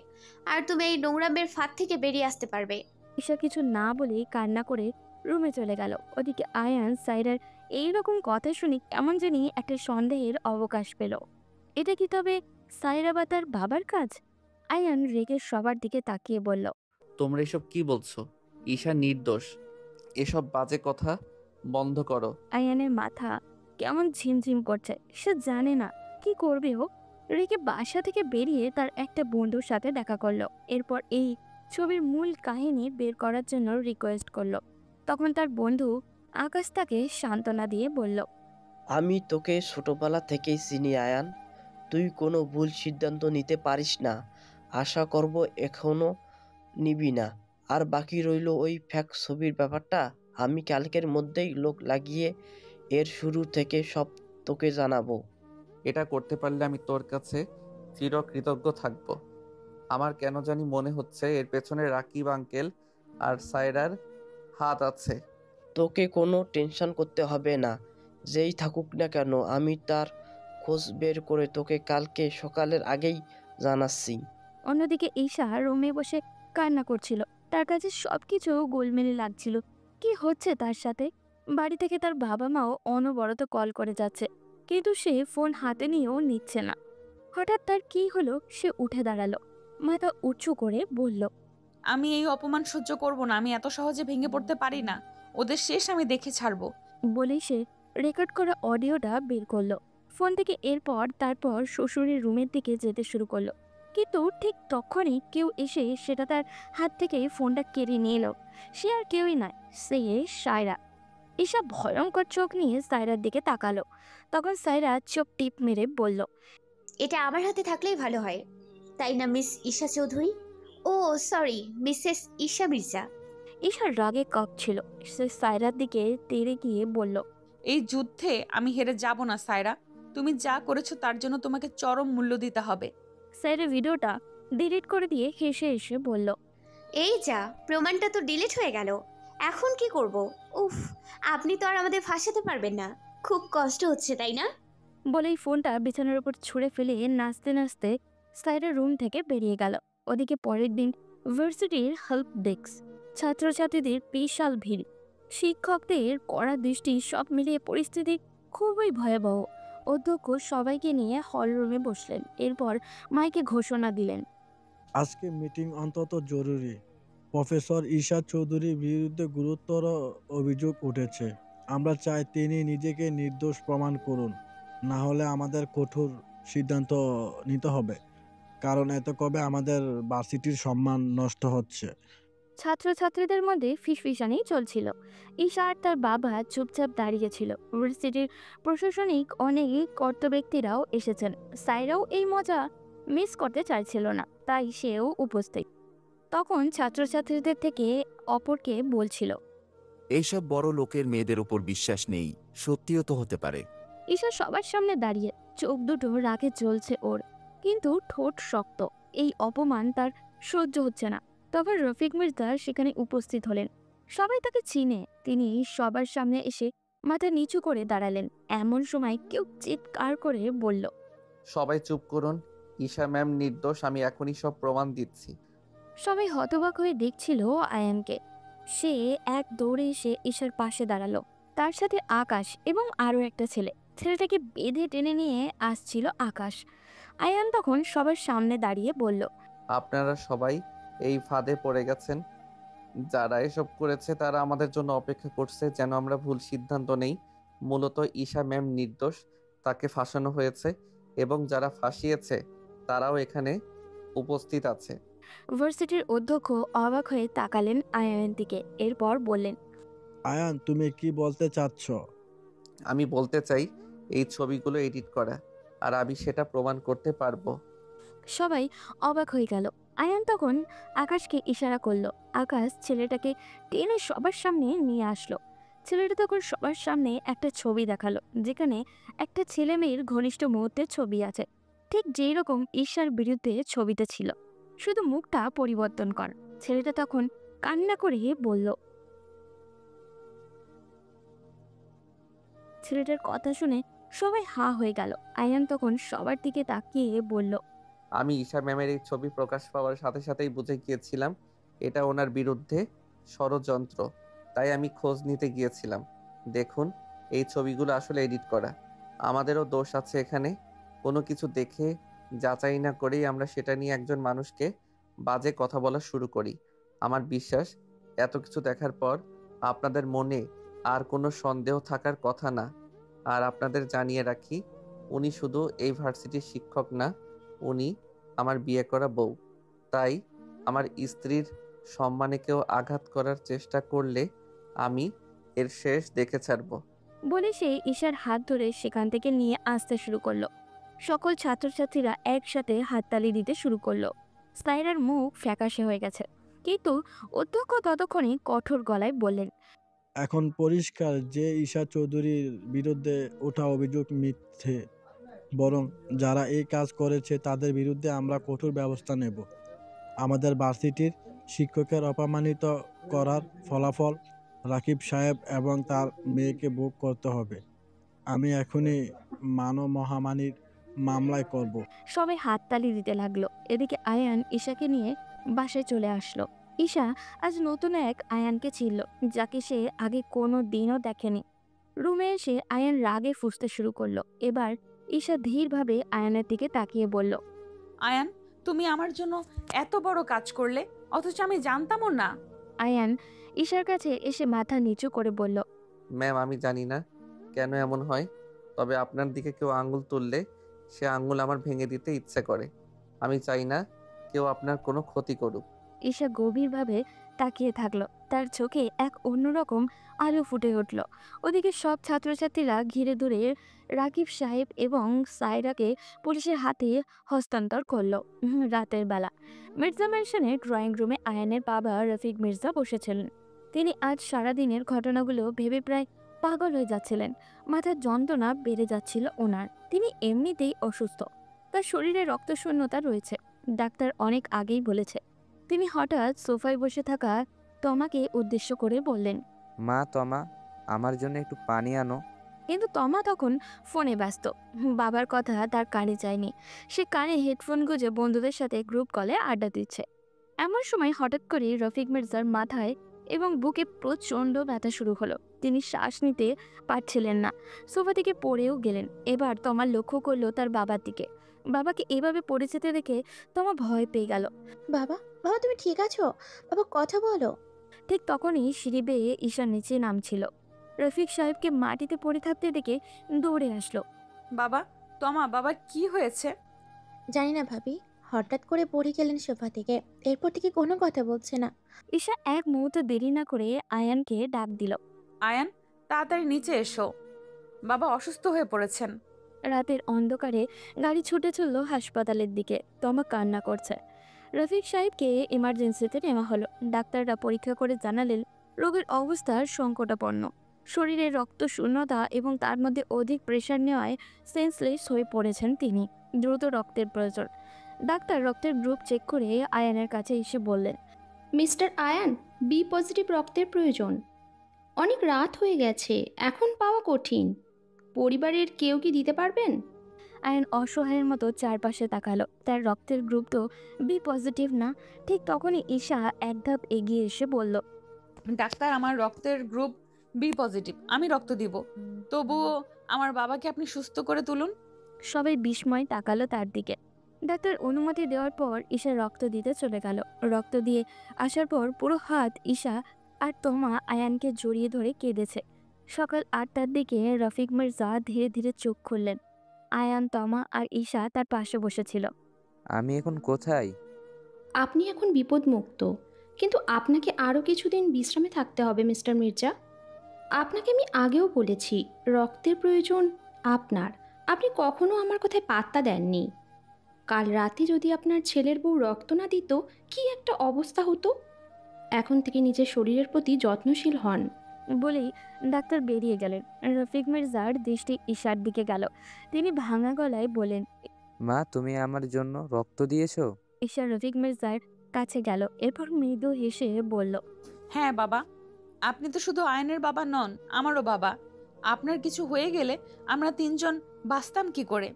আর তুমি এই নোংরামের ফাঁদ থেকে বেরিয়ে আসতে পারবে। ঈশা কিছু না বলেই কান্না করে রুমে চলে গেল। ওদিকে আয়ান সাইরার এইরকম কথা শুনে কেমন জানি একটা সন্দেহের অবকাশ পেল। এটা কি তবে সাইরা বা তার বাবার কাজ? আয়ান রেগে সবার দিকে তাকিয়ে বলল, তোমরা এসব কি বলছো? ঈশা নির্দোষ। এসব বাজে কথা বন্ধ করো। আয়ানের মাথা কেমন ঝিমঝিম করছে। সে জানে না কি করবে ও। রেগে বাসা থেকে বেরিয়ে তার একটা বন্ধুর সাথে দেখা করলো। এরপর এই ছবির মূল কাহিনী বের করার জন্য রিকোয়েস্ট করলো। তখন তার বন্ধু আকাশ তাকে সান্ত্বনা দিয়ে বলল, আমি তোকে ছোটবেলা থেকেই চিনি আয়ান, তুই কোনো ভুল সিদ্ধান্ত নিতে পারিস না। আশা করব এখনো নিবি না। আর বাকি রইল ওই ফ্যাক ছবির ব্যাপারটা, আমি কালকের মধ্যেই লোক লাগিয়ে এর শুরু থেকে সব তোকে জানাবো। এটা করতে পারলে আমি তোর কাছে চিরকৃতজ্ঞ থাকব। আমার কেন জানি মনে হচ্ছে এর পেছনে রাকিব আঙ্কেল আর সায়রার হাত আছে। তোকে কোনো টেনশন করতে হবে না, যেই থাকুক না কেন আমি তার খোঁজ বের করে তোকে কালকে সকালের আগেই জানাচ্ছি। অন্যদিকে ঈশা রুমে বসে কান্না করছিল। তার কাছে সবকিছু গোলমেলে লাগছিল। কি হচ্ছে তার সাথে? বাড়ি থেকে তার বাবা মাও অনবরত কল করে যাচ্ছে, কিন্তু সে ফোন হাতে নিয়েও নিচ্ছে না। হঠাৎ তার কি হলো? সে উঠে দাঁড়ালো, মাথা উঁচু করে বলল, আমি এই অপমান সহ্য করব না। আমি এত সহজে ভেঙে পড়তে পারি না। ওদের শেষ আমি দেখে ছাড়বো। বলেই সে রেকর্ড করা অডিওটা বের করলো ফোন থেকে। তারপর শ্বশুরের রুমের দিকে যেতে শুরু করলো। কিন্তু ঠিক তখনই কেউ এসে সেটা তার হাত থেকে ফোনটা কেড়ে নিয়ে এলো। সে আর কেউই নয়, সে সায়রা। ঈশা ভয়ঙ্কর চোখ নিয়ে সায়রার দিকে তাকালো। তখন সায়রা চোখ টিপ মেরে বলল, এটা আমার হাতে থাকলেই ভালো হয়, তাই না মিস ঈশা চৌধুরী? ও সরি, মিসেস ঈশা মির্জা। ঈশার রাগে কাঁপছিল। সে সায়রার দিকে তেড়ে গিয়ে বলল, এই যুদ্ধে আমি হেরে যাব না সায়রা। তুমি যা করেছো তার জন্য তোমাকে চরম মূল্য দিতে হবে। সায়রা ভিডিওটা ডিলিট করে দিয়ে হেসে হেসে বলল, এই যা, প্রমাণটা তো ডিলিট হয়ে গেল। এখন কি করব? উফ, আপনি তো আর আমাদের ফাঁসাতে পারবেন না। খুব কষ্ট হচ্ছে তাই না? বলেই ফোনটা বিছানার উপর ছুঁড়ে ফেলে নাচতে নাচতে সাইডের রুম থেকে বেরিয়ে গেল। ওদিকে পরের দিন ভার্সিটির হেল্প ডেস্ক, ছাত্রছাত্রীদের বিশাল ভিড়, শিক্ষকদের কড়া দৃষ্টি, সব মিলিয়ে পরিস্থিতি খুবই ভয়াবহ। অধ্যক্ষ সবাইকে নিয়ে হল রুমে বসলেন। এরপর মাইকে ঘোষণা দিলেন, আজকে মিটিং অন্তত জরুরি। প্রফেসর ঈশা চৌধুরীর বিরুদ্ধে গুরুতর অভিযোগ উঠেছে। আমরা চাই তিনি নিজেকে নির্দোষ প্রমাণ করুন, না হলে আমাদের কঠোর সিদ্ধান্ত নিতে হবে, কারণ এত কবে আমাদের ভার্সিটির সম্মান নষ্ট হচ্ছে। ছাত্রছাত্রীদের মধ্যে ফিসফিসানি চলছিল। ঈশা আর তার বাবা চুপচাপ দাঁড়িয়েছিল। ইউনিভার্সিটির প্রশাসনিক অনেক কর্তা ব্যক্তিরাও এসেছেন। সাইরাও এই মজা মিস করতে চাইছিল না, তাই সেও উপস্থিত। তখন ছাত্রছাত্রীদের থেকে অপরকে বলছিল, এইসব বড় লোকের মেয়েদের ওপর বিশ্বাস নেই, সত্যিও তো হতে পারে। ঈশা সবার সামনে দাঁড়িয়ে, চোখ দুটো রাগে জ্বলছে ওর, কিন্তু ঠোঁট শক্ত। এই অপমান তার সহ্য হচ্ছে না। তখন রফিক মির্জা সেখানে উপস্থিত হলেন। সবাই তাকে চিনে। তিনি সবার সামনে এসে মাথা নিচু করে দাঁড়ালেন। এমন সময় কেউ চিৎকার করে বলল, সবাই চুপ করুন, ঈশা ম্যাম নির্দোষ, আমি এখনই সব প্রমাণ দিচ্ছি। সবাই হতবাক হয়ে দেখছিল আয়ানকে। সে এক দৌড়ে এসে ঈশার পাশে দাঁড়ালো। তার সাথে আকাশ এবং আরও একটা ছেলে। ছেলেটাকে বেঁধে টেনে নিয়ে আসছিল আকাশ। আয়ান তখন সবার সামনে দাঁড়িয়ে বলল, আপনারা সবাই এই ফাঁদে পড়ে গেছেন। যারা এসব করেছে তারা আমাদের জন্য অপেক্ষা করছে যেন আমরা ভুল সিদ্ধান্ত নেই। মূলত ঈশা ম্যাম নির্দোষ, তাকে ফাঁসানো হয়েছে এবং যারা ফাঁসিয়েছে তারাও এখানে উপস্থিত আছে। ভার্সিটির অধ্যক্ষ অবাক হয়ে তাকালেন আয়ানের দিকে। এরপর বললেন, আয়ান, তুমি কি বলতে চাচ্ছ? আমি বলতে চাই এই ছবিগুলো এডিট করা, আর আমি সেটা প্রমাণ করতে পারবো। সবাই অবাক হয়ে গেল। আয়ান তখন আকাশকে ইশারা করলো। আকাশ ছেলেটাকে টেনে সবার সামনে নিয়ে আসলো। ছেলেটা তখন সবার সামনে একটা ছবি দেখালো, যেখানে একটা ছেলে মেয়ের ঘনিষ্ঠ মুহূর্তের ছবি আছে, ঠিক যেই রকম ঈশার বিরুদ্ধে ছবিতে ছিল, শুধু মুখটা পরিবর্তন কর। ছেলেটা তখন কান্না করে বলল, ছেলেটার কথা শুনে সবাই হা হয়ে গেল। আয়ান তখন সবার দিকে তাকিয়ে বলল, আমি ঈশা ম্যামের এই ছবি প্রকাশ পাওয়ার সাথে সাথেই বুঝে গিয়েছিলাম এটা ওনার বিরুদ্ধে ষড়যন্ত্র। তাই আমি খোঁজ নিতে গিয়েছিলাম। দেখুন, এই ছবিগুলো আসলে এডিট করা। আমাদেরও দোষ আছে এখানে। কোনো কিছু দেখে যাচাই না করেই আমরা সেটা নিয়ে একজন মানুষকে বাজে কথা বলা শুরু করি। আমার বিশ্বাস এত কিছু দেখার পর আপনাদের মনে আর কোনো সন্দেহ থাকার কথা না। আর আপনাদের জানিয়ে রাখি, উনি শুধু এই ভার্সিটির শিক্ষক না, উনি আমার বিয়ে করা বউ। তাই আমার স্ত্রীর সম্মানে কেউ আঘাত করার চেষ্টা করলে আমি এর শেষ দেখে ছাড়বো। বলে সে ঈশার হাত ধরে সেখান থেকে নিয়ে আসতে শুরু করলো। সকল ছাত্রছাত্রীরা একসাথে হাততালি দিতে শুরু করলো। সায়রার মুখ ফ্যাকাশে হয়ে গেছে, কিন্তু অধ্যক্ষ ততক্ষণে কঠোর গলায় বললেন, এখন পরিষ্কার যে ঈশা চৌধুরীর বিরুদ্ধে ওঠা অভিযোগ মিথ্যে। বরং যারা এই কাজ করেছে তাদের বিরুদ্ধে আমরা কঠোর ব্যবস্থা নেব। আমাদের ভার্সিটির শিক্ষকের অপমানিত করার ফলাফল রাকিব সাহেব এবং তার মেয়েকে ভোগ করতে হবে। আমি এখনই মানবমহামারীর মামলায় করব। সবাই হাততালি দিতে লাগলো। এদিকে আয়ান ঈশাকে নিয়ে বাসায় চলে আসলো। ঈশা আজ নতুন এক আয়ানকে চিনল, যাকে সে আগে কোনো দিনও দেখেনি। রুমে এসে আয়ান রাগে ফুঁসতে শুরু করলো। এবার ঈশা ধীরভাবে আয়ানের দিকে তাকিয়ে বলল, আয়ান, তুমি আমার জন্য এত বড় কাজ করলে, অথচ আমি জানতামও না। আয়ান ঈশার কাছে এসে মাথা নিচু করে বলল, ম্যাম, আমি জানি না কেন এমন হয়, তবে আপনার দিকে কেউ আঙ্গুল তুললে সে আঙ্গুল আমার ভেঙে দিতে ইচ্ছে করে। আমি চাই না কেউ আপনার কোনো ক্ষতি করুক। ঈশা গভীরভাবে তাকিয়ে থাকলো। তার চোখে এক অন্যরকম আলো ফুটে উঠল। ওদিকে সব ছাত্রছাত্রীরা ঘিরে ধরে রাকিব সাহেব এবং সায়রাকে পুলিশের হাতে হস্তান্তর করলো। রাতের বেলা মির্জা ম্যানশনের ড্রয়িং রুমে আয়ানের বাবা রফিক মির্জা বসেছিলেন। তিনি আজ সারাদিনের ঘটনাগুলো ভেবে প্রায় পাগল হয়ে যাচ্ছিলেন। মাথার যন্ত্রণা বেড়ে যাচ্ছিল ওনার। তিনি এমনিতেই অসুস্থ, তার শরীরে রক্তশূন্যতা রয়েছে, ডাক্তার অনেক আগেই বলেছে। তিনি হঠাৎ সোফায় বসে থাকা তমাকে উদ্দেশ্য করে বললেন, মা, তমা, আমার জন্য একটু পানি আনো। কিন্তু তমা তখন ফোনে ব্যস্ত। বাবার কথা তার কানে যায়নি। সে কানে হেডফোন গুঁজে বন্ধুদের সাথে গ্রুপ কলে আড্ডা দিচ্ছে। এমন সময় হঠাৎ করে রফিক মির্জার মাথায় এবং বুকে প্রচণ্ড ব্যথা শুরু হলো। তিনি শ্বাস নিতে পারছিলেন না, সোফা থেকে পড়েও গেলেন। এবার তমা লক্ষ্য করলো তার বাবার দিকে। বাবাকে এভাবে পড়ে যেতে দেখে তমা ভয় পেয়ে গেল। বাবা, বাবা তুমি ঠিক আছো? বাবা কথা বলো। ঠিক তখনই সিঁড়ি বেয়ে ঈশার নিচে নামছিল। রফিক সাহেবকে মাটিতে পড়ে থাকতে দেখে দৌড়ে আসলো। বাবা, তমা, বাবার কি হয়েছে? জানি না ভাবি, হঠাৎ করে পড়ে গেলেন সোফা থেকে, এরপর থেকে কোনো কথা বলছে না। ঈশা এক মুহূর্ত দেরি না করে আয়ানকে ডাক দিল। আয়ান, তাড়াতাড়ি নিচে এসো, বাবা অসুস্থ হয়ে পড়েছেন। রাতের অন্ধকারে গাড়ি ছুটে চলল হাসপাতালের দিকে। তমা কান্না করছে। রফিক সাহেবকে এমার্জেন্সিতে নেওয়া হলো। ডাক্তাররা পরীক্ষা করে জানালেন রোগীর অবস্থা সংকটাপন্ন। শরীরে রক্ত শূন্যতা এবং তার মধ্যে অধিক প্রেশার নেওয়ায় সেন্সলেস হয়ে পড়েছেন তিনি। দ্রুত রক্তের প্রয়োজন। ডাক্তার রক্তের গ্রুপ চেক করে আয়ানের কাছে এসে বললেন, মিস্টার আয়ান, বি পজিটিভ রক্তের প্রয়োজন। অনেক রাত হয়ে গেছে, এখন পাওয়া কঠিন। পরিবারের কেউ কি দিতে পারবেন? আয়ান অসহায়ের মতো চারপাশে তাকালো। তার রক্তের গ্রুপ তো বি পজিটিভ না। ঠিক তখনই ঈশা এক ধাপ এগিয়ে এসে বলল, ডাক্তার, আমার রক্তের গ্রুপ বি পজিটিভ, আমি রক্ত দিব। তবুও আমার বাবাকে আপনি সুস্থ করে তুলুন। সবাই বিস্ময় তাকালো তার দিকে। ডাক্তার অনুমতি দেওয়ার পর ঈশা রক্ত দিতে চলে গেল। রক্ত দিয়ে আসার পর পুরো হাত ঈশা আর তমা আয়ানকে জড়িয়ে ধরে কেঁদেছে। সকাল 8টার দিকে রফিক মির্জা ধীরে ধীরে চোখ খুললেন। আয়ান, তমা আর ঈশা তার পাশে বসেছিল। আমি এখন কোথায়? আপনি এখন বিপদমুক্ত, কিন্তু আপনাকে আরও কিছুদিন বিশ্রামে থাকতে হবে মিস্টার মির্জা। আপনাকে আমি আগেও বলেছি, রক্তের প্রয়োজন আপনার। আপনি কখনো আমার কথায় পাত্তা দেননি। কাল রাতে যদি আপনার ছেলের বউ রক্ত না দিত, কি একটা অবস্থা হতো। এখন থেকে নিজের শরীরের প্রতি যত্নশীল হন। বলেই ডাক্তার বেরিয়ে গেলেন। রফিক মির্জার দৃষ্টি ঈশার দিকে গেল। তিনি ভাঙা গলায় বলেন, মা, তুমি আমার জন্য রক্ত দিয়েছো? ঈশা রফিক মির্জার কাছে গেল। এরপর মৃদু হেসে বলল, হ্যাঁ বাবা, আপনি তো শুধু আয়নের বাবা নন, আমারও বাবা। আপনার কিছু হয়ে গেলে আমরা তিনজন বাঁচতাম কি করে?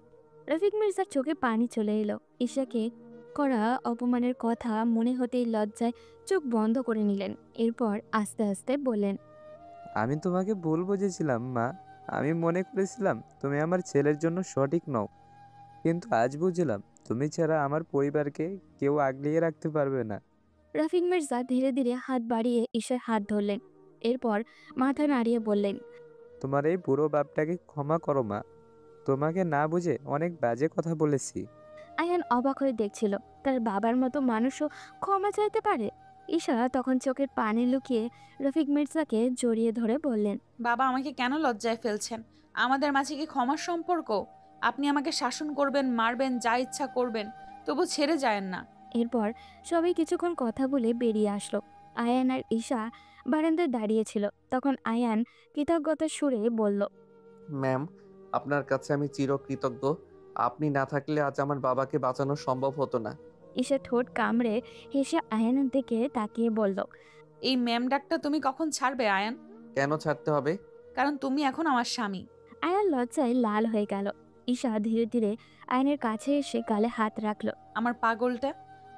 রফিক মির্জার চোখে পানি চলে এলো। ঈশাকে করা অপমানের কথা মনে হতেই লজ্জায় চোখ বন্ধ করে নিলেন। এরপর আস্তে আস্তে বললেন, আমি তোমাকে ভুল বুঝেছিলাম মা। আমি মনে করেছিলাম তুমি আমার ছেলের জন্য সঠিক নও, কিন্তু আজ বুঝলাম তুমি ছাড়া আমার পরিবারকে কেউ আগলিয়ে রাখতে পারবে না। রফিক মির্জা ধীরে ধীরে হাত বাড়িয়ে ঈশার হাত ধরলেন। এরপর মাথা নাড়িয়ে বললেন, তোমার এই বুড়ো বাপটাকে ক্ষমা করো মা। তোমাকে না বুঝে অনেক বাজে কথা বলেছি। আয়ান অবাক হয়ে দেখছিল তার বাবার মতো মানুষও ক্ষমা চাইতে পারে। ঈশা তখন চোখের পানি লুকিয়ে রফিক মির্জাকে জড়িয়ে ধরে বললেন, বাবা, আমাকে কেন লজ্জায় ফেলছেন? আমাদের মাঝে কি ক্ষমার সম্পর্ক? আপনি আমাকে শাসন করবেন, মারবেন, যা ইচ্ছা করবেন, তবু ছেড়ে যায়েন না। এরপর সবাই কিছুক্ষণ কথা বলে বেরিয়ে আসলো। আয়ান আর ঈশা বারান্দায় দাঁড়িয়েছিল। তখন আয়ান কৃতজ্ঞতার সুরে বলল, ম্যাম, আপনার কাছে আমি চিরকৃতজ্ঞ। আপনি না থাকলে আজ আমার বাবাকে বাঁচানো সম্ভব হতো না। ঈশা ঠোঁট কামড়ে হেসে আয়ানের দিকে তাকিয়ে বলল, এই ম্যাম ডাকটা তুমি কখন ছাড়বে আয়ান? কেন ছাড়তে হবে? কারণ তুমি এখন আমার স্বামী। আয়ান লজ্জায় লাল হয়ে গেল। ঈশা ধীরে ধীরে আয়নের কাছে এসে গালে হাত রাখলো। আমার পাগলটা,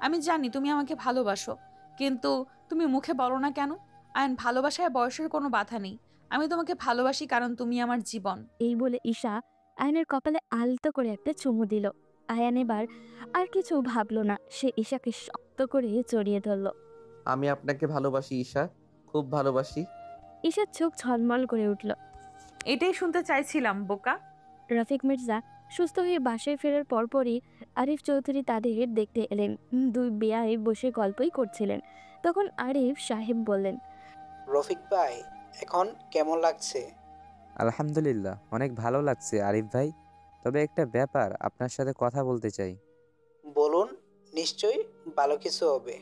আমি জানি তুমি আমাকে ভালোবাসো, কিন্তু তুমি মুখে বলো না কেন? আয়ান, ভালোবাসায় বয়সের কোনো বাধা নেই। আমি তোমাকে ভালোবাসি কারণ তুমি আমার জীবন। এই বলে ঈশা আয়নের কপালে আলতো করে একটা চুমু দিল। আয়ান এবার আর কিছু ভাবলো না। সে ঈশাকে শক্ত করে জড়িয়ে ধরল। আমি আপনাকে ভালোবাসি ঈশা, খুব ভালোবাসি। ঈশার চোখ ঝলমল করে উঠল। এটাই শুনতে চাইছিলাম বোকা। রফিক মির্জা সুস্থ হয়ে বাসায় ফেরার পরপরই আরিফ চৌধুরী তাদের দেখতে এলেন। দুই বেয়াই বসে গল্পই করছিলেন। তখন আরিফ সাহেব বললেন, রফিক ভাই, এখন কেমন লাগছে? আলহামদুলিল্লাহ, অনেক ভালো লাগছে আরিফ ভাই। তবে একটা ব্যাপার আপনার সাথে কথা বলতে চাই। বলুন, নিশ্চয়ই ভালো কিছু হবে।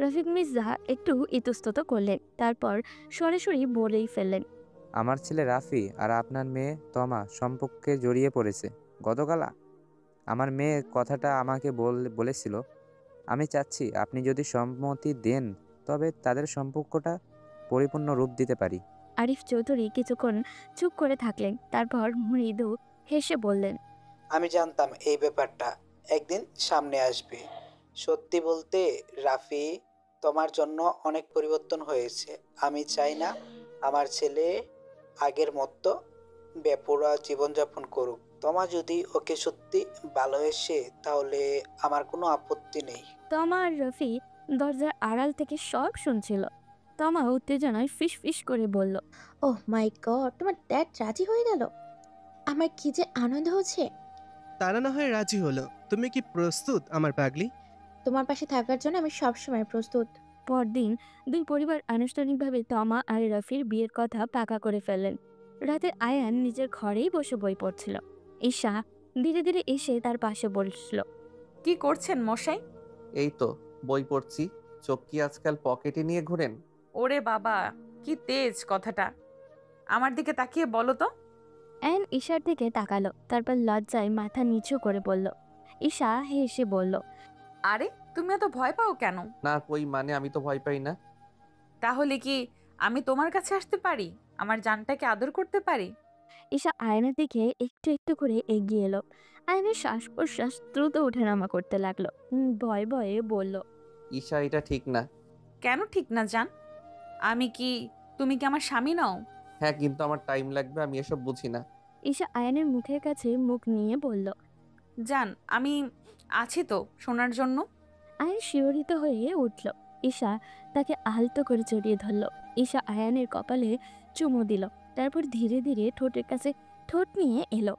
রফিক মির্জা একটু ইতস্তত করলেন, তারপর সরাসরি বলেই ফেললেন, আমার ছেলে রাফি আর আপনার মেয়ে তমা সম্পর্কে জড়িয়ে পড়েছে। গতকাল আমার মেয়ে কথাটা আমাকে বলেছিল। আমি চাচ্ছি আপনি যদি সম্মতি দেন তবে তাদের সম্পর্কটা পরিপূর্ণ রূপ দিতে পারি। আরিফ চৌধুরী কিছুক্ষণ চুপ করে থাকলেন, তারপর মৃদু হেসে বললেন, আমি জানতাম এই ব্যাপারটা একদিন সামনে আসবে। সত্যি বলতে রাফি, তোমার জন্য অনেক পরিবর্তন হয়েছে। আমি চাই না আমার ছেলে আগের মতো বেপরোয়া জীবনযাপন করুক। তোমার যদি ওকে সত্যি ভালোবেসে তাহলে আমার কোনো আপত্তি নেই। তমা আর রফি দরজার আড়াল থেকে সব শুনছিল। তমা উত্তেজনায় ফিস ফিস করে বলল, ওহ মাই গড, তোমার ড্যাড রাজি হয়ে গেল। আমার কি যে আনন্দ হচ্ছে। তারা না হয় রাজি হলো, তুমি কি প্রস্তুত আমার পাগলি? তোমার পাশে থাকার জন্য আমি সবসময় প্রস্তুত। পরদিন দুই পরিবার আনুষ্ঠানিকভাবে তমা আর রফির বিয়ের কথা পাকা করে ফেললেন। রাতে আয়ান নিজের ঘরেই বসে বই পড়ছিল। ঈশা ধীরে ধীরে এসে তার পাশে বসল। কি করছেন মশাই? এই তো বই পড়ছি। চোখ কি আজকাল পকেটে নিয়ে ঘোরেন? ওরে বাবা, কি তেজ কথাটা। আমার দিকে তাকিয়ে বলো তো। আয়ান ঈশার দিকে তাকালো, তারপর লজ্জায় মাথা নিচু করে বলল। ঈশা হেসে বলল, আরে তুমি এত ভয় পাও কেন? না কই, মানে আমি তো ভয় পাই না। তাহলে কি আমি তোমার কাছে আসতে পারি? আমার জানটাকে আদর করতে পারি? ঈশা আয়নের দিকে একটু একটু করে এগিয়ে এলো। আয়নের শ্বাস প্রশ্বাস দ্রুত ওঠানামা করতে লাগলো। ভয়ে ভয়ে বলল, ঈশা, এটা ঠিক না। কেন ঠিক না জান? তুমি কি আমার স্বামী নও? হ্যাঁ, কিন্তু আমার টাইম লাগবে, আমি এসব বুঝি না। ঈশা আয়নের মুখের কাছে মুখ নিয়ে বলল, জান, আমি আছি তো শোনার জন্য। আয়ন শিহরিত হয়ে উঠল। ঈশা তাকে আলতো করে জড়িয়ে ধরল। ঈশা আয়ানের কপালে চুমু দিল, তারপর ধীরে ধীরে ঠোঁটের কাছে ঠোঁট নিয়ে এলো।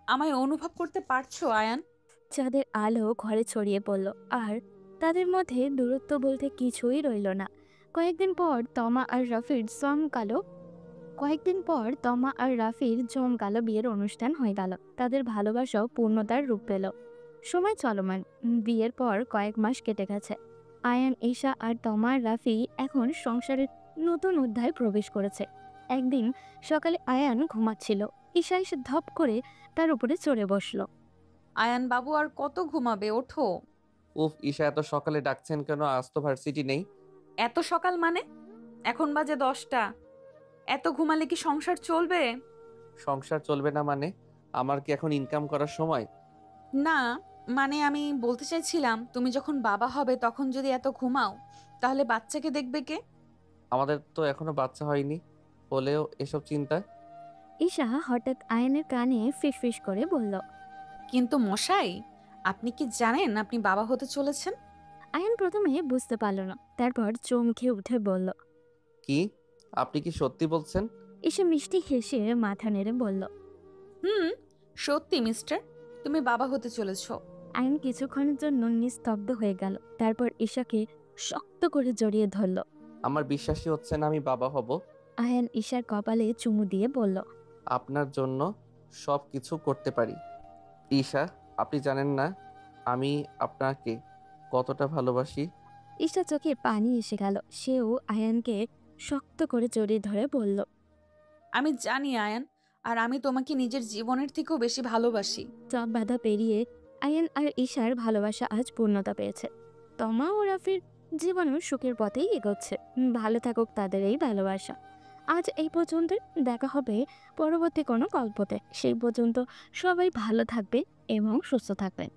আমায় অনুভব করতে পারছো আয়ান? চাঁদের আলো ঘরে ছড়িয়ে পড়ল, আর তাদের মধ্যে দূরত্ব বলতে কিছুই রইল না। কয়েকদিন পর তমা আর রাফির জমকালো বিয়ের অনুষ্ঠান হয়ে গেল। তাদের ভালোবাসাও পূর্ণতার রূপ পেল। সময় চলমান, বিয়ের পর কয়েক মাস কেটে গেছে। আয়ান, ঈশা আর তমা আর রাফি এখন সংসারের নতুন অধ্যায়ে প্রবেশ করেছে। একদিন সকালে আয়ান ঘুমাচ্ছিল। ঈশা এসে ধপ করে তার উপরে চড়ে বসলো। আয়ান বাবু, আর কত ঘুমাবে? ওঠো। উফ, ঈশা এত সকালে ডাকছেন কেন? আজ তো ভার্সিটি নেই। এত সকাল মানে? এখন বাজে 10টা। এত ঘুমালে কি সংসার চলবে? সংসার চলবে না মানে? আমার কি এখন ইনকাম করার সময়? না, মানে আমি বলতে চাইছিলাম তুমি যখন বাবা হবে তখন যদি এত ঘুমাও তাহলে বাচ্চাকে দেখবে কে? আমাদের তো এখনো বাচ্চা হয়নি, হলেও এসব চিন্তা। ঈশা হঠাৎ আয়ানের কানে ফিসফিস করে বলল। কিন্তু মশাই, আপনি কি জানেন আপনি বাবা হতে চলেছেন? আয়ান প্রথমে বুঝতে পারল না, তারপর চমকে উঠে বলল। কি? আপনি কি সত্যি বলছেন? ঈশা মিষ্টি হেসে মাথা নেড়ে বলল। হুম, সত্যি মিস্টার, তুমি বাবা হতে চলেছ। আয়ান কিছুক্ষণের জন্য নিস্তব্ধ হয়ে গেল, তারপর ঈশাকে শক্ত করে জড়িয়ে ধরল। আমার বিশ্বাসই হচ্ছে না আমি বাবা হব। আয়ান ঈশার কপালে চুমু দিয়ে বলল। আপনার জন্য সব কিছু করতে পারি। ঈশা, আপনি জানেন না আমি আপনাকে কতটা ভালোবাসি। ঈশা চোখে পানি এসে গেল, সেও আয়ানকে শক্ত করে জড়িয়ে ধরে বলল। আমি জানি আয়ান, আর আমি তোমাকে নিজের জীবনের থেকেও বেশি ভালোবাসি। সব বাধা পেরিয়ে আয়ান আর ঈশার ভালোবাসা আজ পূর্ণতা পেয়েছে। তমা ও রাফির জীবনের সুখের পথেই এগোচ্ছে। ভালো থাকুক তাদের এই ভালোবাসা। আজ এই পর্যন্ত, দেখা হবে পরবর্তী কোনো গল্পতে। সেই পর্যন্ত সবাই ভালো থাকবে এবং সুস্থ থাকবেন।